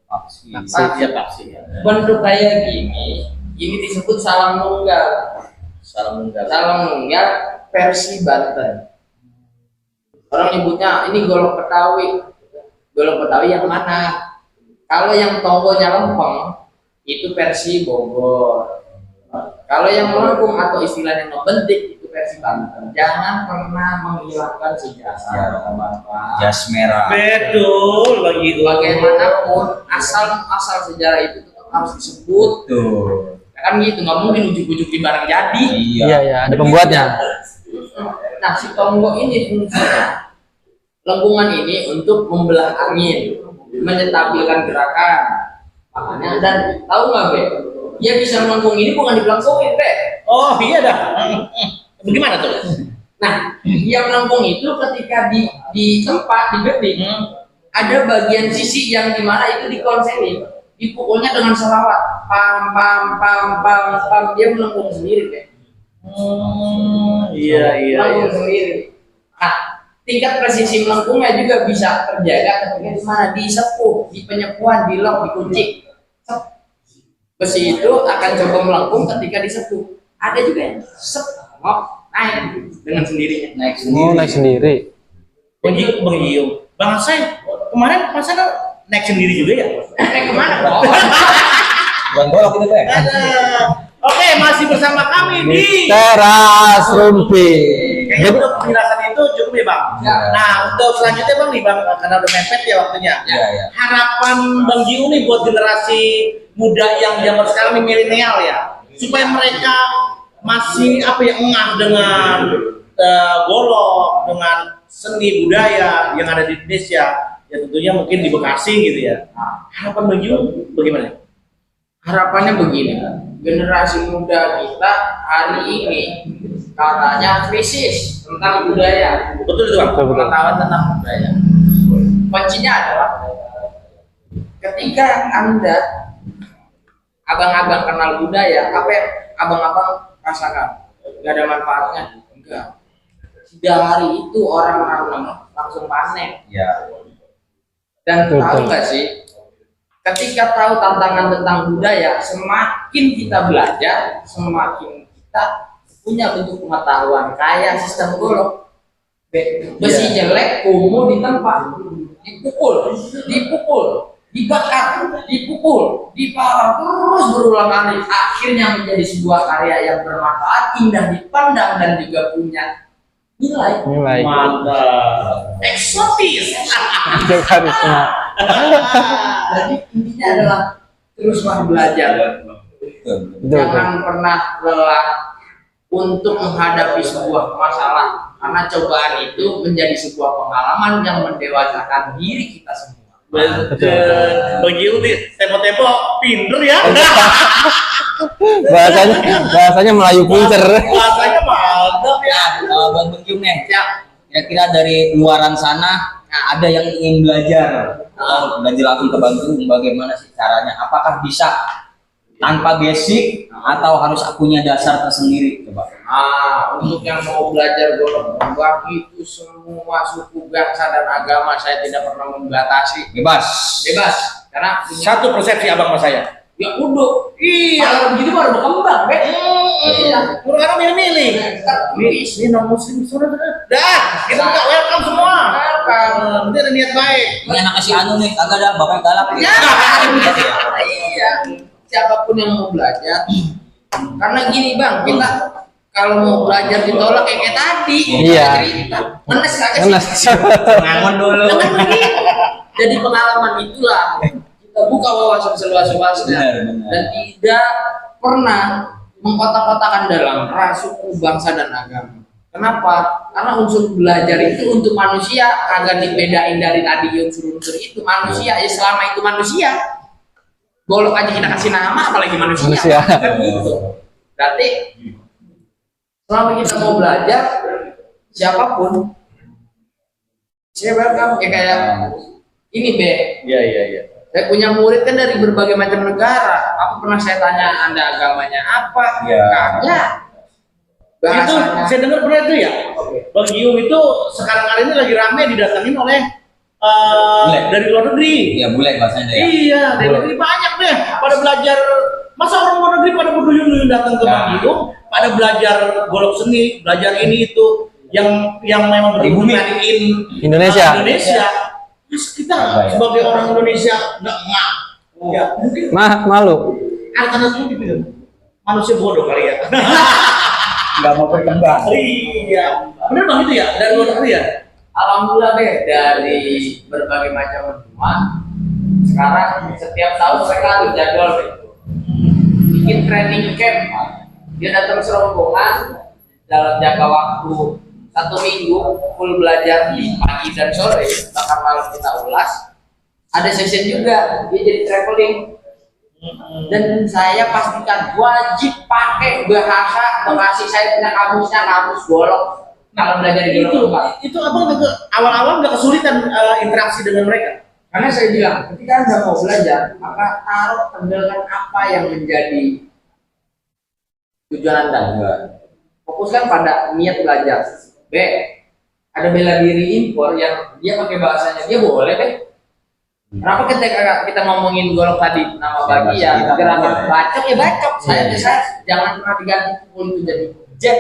Paksi. Iya paksi. Bentuk kayak gini ini disebut salam nunggal. Salam nunggal. Salam nunggal versi Banten. Orang nyebutnya ini golok Betawi. Golok Betawi yang mana? Kalau yang tonggonya lempeng itu versi Bogor. Kalau yang melengkung atau istilahnya ngebentik itu versi Banten. Jangan pernah menghilangkan sejarah, Bapak. Jas merah. Betul begitu. Bagaimanapun asal sejarah itu tetap harus disebut. Tuh. Kan gitu, nggak mungkin ujuk-ujuk di barang jadi. Iya, ya, ada pembuatnya. Nah, si tonggo ini fungsinya lengkungan ini untuk membelah angin, menyetabilkan gerakan. Makanya dan tahu nggak, Be? Dia bisa melengkung ini bukan dibelangkungin, Be. Oh iya dah. Bagaimana tuh? Nah, dia melengkung itu ketika di tempat di bedding ada bagian sisi yang dimana itu dikonsenin, dipukulnya dengan selawat, pam pam pam pam pam, dia melengkung sendiri, Be. Iya. Melengkung sendiri. Nah, tingkat presisi melengkungnya juga bisa terjaga ketika di mana disepuh, di penyepuhan, di lock, dikunci. Besi itu akan coba melengkung ketika disepuh. Ada juga yang naik dengan sendirinya. Naik sendiri. Oh, naik sendiri. Bang Iyo. Bang saya kemarin pas naik sendiri juga ya? Naik kemana, kok? Bukan golok itu teh. Oke, masih bersama kami di Teras Rumpi. kayaknya untuk penjelasan itu cukup ya Bang. Ya. Nah untuk selanjutnya Bang nih Bang, karena udah mepet ya waktunya. Iya. Harapan Bang Giu nih buat generasi muda yang zaman sekarang nih milenial ya, supaya mereka masih engah dengan golok, dengan seni budaya yang ada di Indonesia, ya tentunya mungkin di Bekasi gitu ya. Harapan Bang Giu bagaimana? Harapannya begini, generasi muda kita hari ini katanya krisis tentang budaya, Betul itu Bang? pengetahuan tentang budaya. Kuncinya adalah ketika Anda abang-abang kenal budaya, apa yang abang-abang rasakan? Gak ada manfaatnya? Enggak. 3 hari itu orang langsung panen. Iya. Dan Betul. tahu nggak sih, ketika tahu tantangan tentang budaya, semakin kita belajar, semakin kita punya bentuk pengetahuan. Kayak sistem golok, besi jelek, kumuh ditempa, dipukul, dibakar, dipukul, diparah, terus berulang kali. Akhirnya menjadi sebuah karya yang bermanfaat, indah dipandang, dan juga punya nilai. Mantap. Eksotis. Karisma. Jadi intinya adalah teruslah belajar. Betul. Jangan pernah lelah untuk menghadapi sebuah masalah, karena cobaan itu menjadi sebuah pengalaman yang mendewasakan diri kita semua. Betul. Bang Giu nih tempo-tempo pinter ya. Bahasanya Melayu pinter. Bahasanya mantap ya. Bang Giung nih. Kira-kira dari luaran sana ada yang ingin belajar belajar langsung ke Bang Giung, bagaimana sih caranya? Apakah bisa tanpa basic atau harus punya dasar tersendiri? Coba. Untuk yang mau belajar golok itu semua suku, bangsa, dan agama saya tidak pernah membatasi. Bebas. Karena Satu persepsi abang sama saya. ya udah. Iya. Kalau begitu baru berkembang, Be. Iya. Kurang milih-milih. Ini non muslim sudah dah. Kita nggak welcome semua. Nanti ada niat baik. Ini anak si Anu nih, kagak ada bapak yang galak. Ya. Iya. Siapapun yang mau belajar. Karena gini, Bang, kita kalau mau belajar ditolak kayak tadi. Iya. Cerita. Menes kagak Enak. sih? Ngangon dulu. Jangan begitu. Jadi pengalaman itulah kita buka wawasan seluas-luasnya Benar. dan tidak pernah mengkotak-kotakan dalam ras, suku, bangsa, dan agama. Kenapa? Karena unsur belajar itu untuk manusia, agar dibedain dari tadi unsur-unsur itu manusia. Ya selama itu manusia, golok aja kita kasih nama, apalagi manusia. Manusia. Kan gitu. Berarti selama kita mau belajar, siapapun, saya welcome. Ya kayak ini, Be. Iya. Saya punya murid kan dari berbagai macam negara. Apa pernah saya tanya Anda agamanya apa? Iya. Kagak. Itu Bahasanya. saya dengar pernah itu ya. Bang Giu itu sekarang kali ini lagi rame didatangin oleh Bule. dari luar negeri. Ya bule bahasanya ya. Iya, dari luar negeri banyak deh pada belajar. Masa orang luar negeri pada berduyun-duyun datang ke Bang Giung, pada belajar golok seni, belajar ini itu yang memang betul-betul nyariin Indonesia. Indonesia. Terus kita sebagai orang Indonesia nggak ya mungkin Malu. ada gitu. Manusia bodoh kali ya. Nggak mau berkembang. Iya, benar Bang itu ya dari luar negeri ya. Alhamdulillah deh, dari berbagai macam benua sekarang setiap tahun mereka ada jadwal gitu, bikin training camp. Dia datang serombongan dalam jangka waktu 1 minggu, full belajar di pagi dan sore, bahkan malam kita ulas. Ada session juga, dia jadi traveling. Dan saya pastikan wajib pakai bahasa Bekasi. Saya punya kamus golok kalau belajar di golok. Itu abang awal-awal nggak kesulitan interaksi dengan mereka. Karena saya bilang, ketika Anda mau belajar, maka taruh tanggalkan apa yang menjadi tujuan Anda. Fokuskan pada niat belajar. B, ada bela diri impor yang dia pakai bahasanya, dia boleh deh. Kenapa ketika kita ngomongin golok tadi, nama bagian, gerakan bacok, ya bacok. Saya jangan pernah diganti pukul itu jadi jet.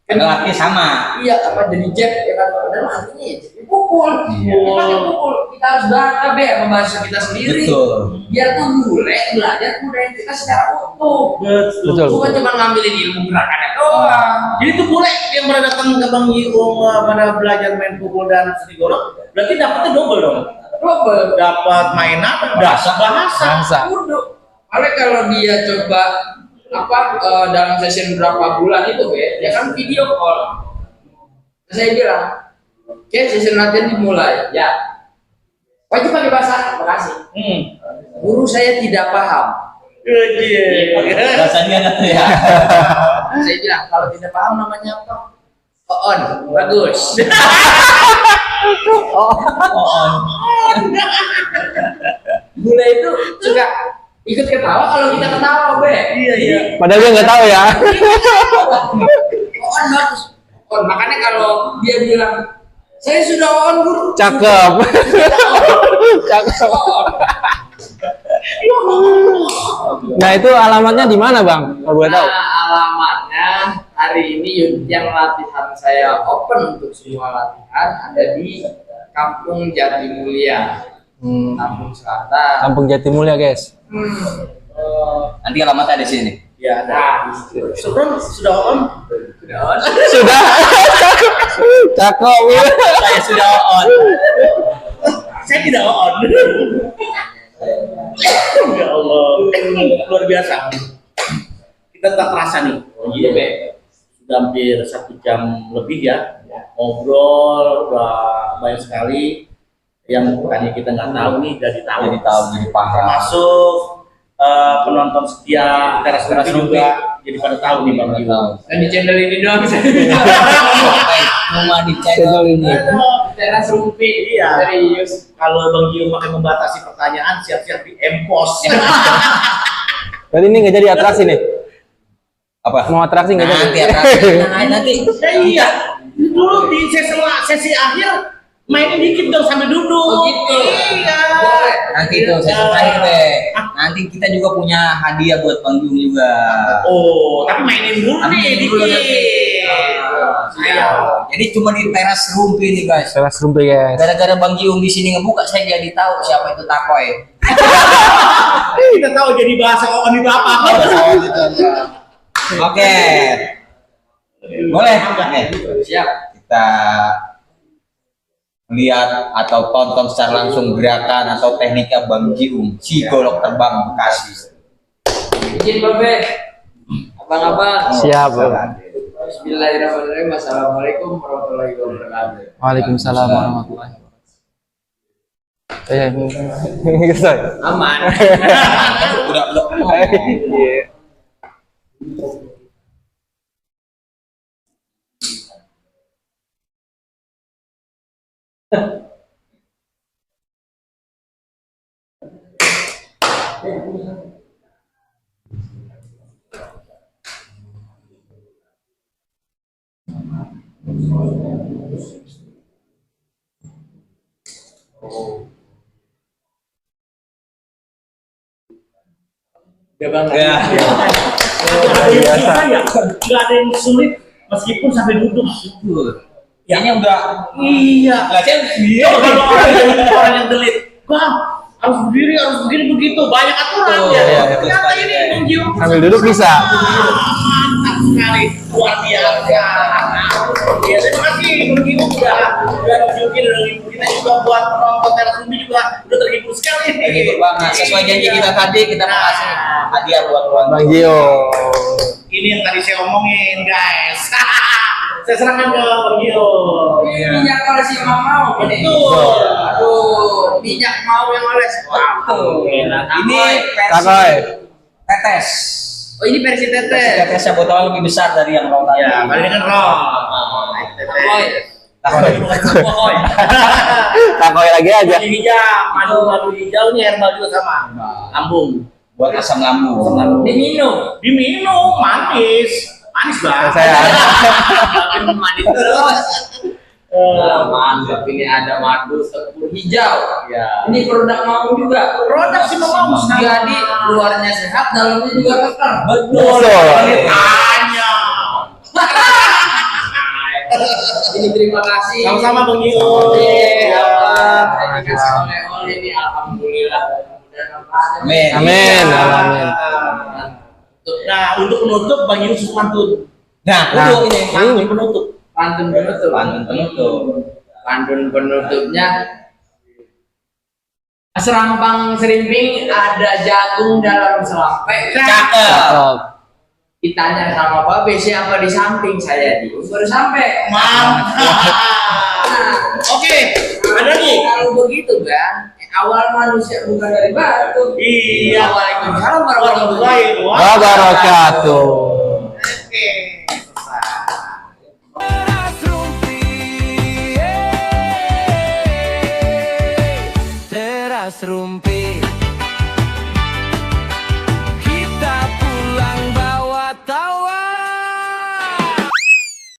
Karena artinya sama. Iya, apa jadi jet ya kan? Padahal artinya ya jadi pukul. Pakai pukul. Kita harus bangga be sama bahasa kita sendiri. Betul. Biar tuh bule belajar budaya kita secara utuh. Betul. Bukan cuma ngambilin ilmu gerakannya doang. Jadi itu boleh yang pada datang ke Bang Giung pada belajar main pukul dan seni golok, berarti dapatnya double dong. Double. Dapat mainan, dapat bahasa. Udah. Paling kalau dia coba dalam session berapa bulan itu ya kan video call. Saya bilang, oke, session latihan dimulai. Ya, wajib pakai bahasa Bekasi. Guru saya tidak paham. Bahasa dia ada tuh ya. Saya bilang kalau tidak paham namanya apa? On, bagus. Bule itu suka ikut ketawa kalau kita ketawa, be. Iya. Padahal dia nggak tahu ya. On bagus. On, makanya kalau dia bilang saya sudah on guru. Cakep. Cakep. Nah itu alamatnya di mana bang? Kalau gue tahu. Nah, alamatnya hari ini unit yang latihan saya open untuk semua latihan ada di Kampung Jatimulya, Kampung Selatan. Kampung Jatimulya guys. Nanti alamatnya ada di sini. Ya, ada. Sudah on? Sudah on. Sudah. Cakep. Saya sudah on. Saya tidak on. Ya Allah, luar biasa. Kita tak terasa nih. Iya, Be. Sudah hampir 1 jam lebih ya. Ngobrol banyak sekali yang bukannya kita nggak tahu nih, jadi tahu. Jadi paham. Termasuk penonton setia Teras Rumpi juga jadi pada tahu nih Bang Giung. Dan di channel ini doang bisa. Cuma di channel ini. Teras Rumpi. Iya. Serius. Kalau Bang Giung makin membatasi pertanyaan, siap-siap di empos. Berarti ini nggak jadi atraksi nih. Apa? Mau atraksi nggak jadi? Nanti atraksi. Nanti. Iya. Dulu di sesi akhir mainin dikit dong sambil duduk. Oh gitu. Iya. Nanti itu saya terakhir deh. Nanti kita juga punya hadiah buat Bang Giung juga. Oh, tapi mainin dulu nih dulu dikit. nanti. Saya. Jadi cuma di Teras Rumpi nih guys. Teras Rumpi guys. Gara-gara Bang Giung di sini ngebuka, saya jadi tahu siapa itu Takoy. Kita tahu jadi bahasa on itu apa. Oke. Boleh? Nih, Siap. kita lihat atau tonton secara langsung gerakan atau tekniknya Bang Giung, si golok terbang Bekasi. Izin Babe. Abang-abang. Siap bang. Bismillahirrahmanirrahim. Assalamualaikum warahmatullahi wabarakatuh. Waalaikumsalam warahmatullahi wabarakatuh. Aman. Udah. Iya. Ya banget. Ya. Nggak ada yang susah ya, nggak ada yang sulit meskipun sampai duduk. Ini udah Iya. nggak sih? Iya, kalau orang yang delit, bang harus berdiri, harus begini begitu, banyak aturan Betul, ya. iya, betul Ternyata sekali, ini ya. Bang Gio Sambil duduk bisa. mantap sekali, luar biasa. Ya, terima kasih Bang Gio udah nunjukin, udah ngibur kita juga buat penonton teras Rumpi juga udah terhibur sekali. Terhibur banget. Sesuai janji kita tadi, kita mau kasih hadiah buat Bang Gio. Ini yang tadi saya omongin guys. Saya serahkan ke Bang Gio. Minyak oles yang mau ini. Betul. Aduh, minyak mau yang oles. Wow. ini Kakoi. versi tetes. Oh ini versi Versi teteh. tetesnya botolnya lebih besar dari yang raw tadi. Ya, kali ini kan roh. Oh, Kakoi. Kakoi lagi aja. Madu hijau, madu hijau ini herbal juga sama. Lambung. Buat asam lambung. diminum. Diminum manis. Manis banget. Saya Manis terus. Nah, mantap ini ada madu sepur hijau. Ya. Ini produk mau juga. Produk si mau Jadi luarnya sehat, dalamnya juga kekar. Betul. Tanya. Ini terima kasih. Sama-sama Bang Gio. Terima kasih oleh-oleh ini alhamdulillah. Amin. Amin. Amin. Nah, untuk penutup Bang Gio suka pantun. Nah, Nah, untuk ini Pantun penutup. Pantun penutup. pantun penutup. Pantun penutupnya. Serampang serimping ada jagung dalam selampe. Cakep. Ditanya sama Babe siapa di samping saya di baru sampai. Mantap. Oke, ada nih. Kalau begitu kan, awal manusia bukan dari batu. Iya. Waalaikumsalam warahmatullahi Warahmatullahi Wabarakatuh.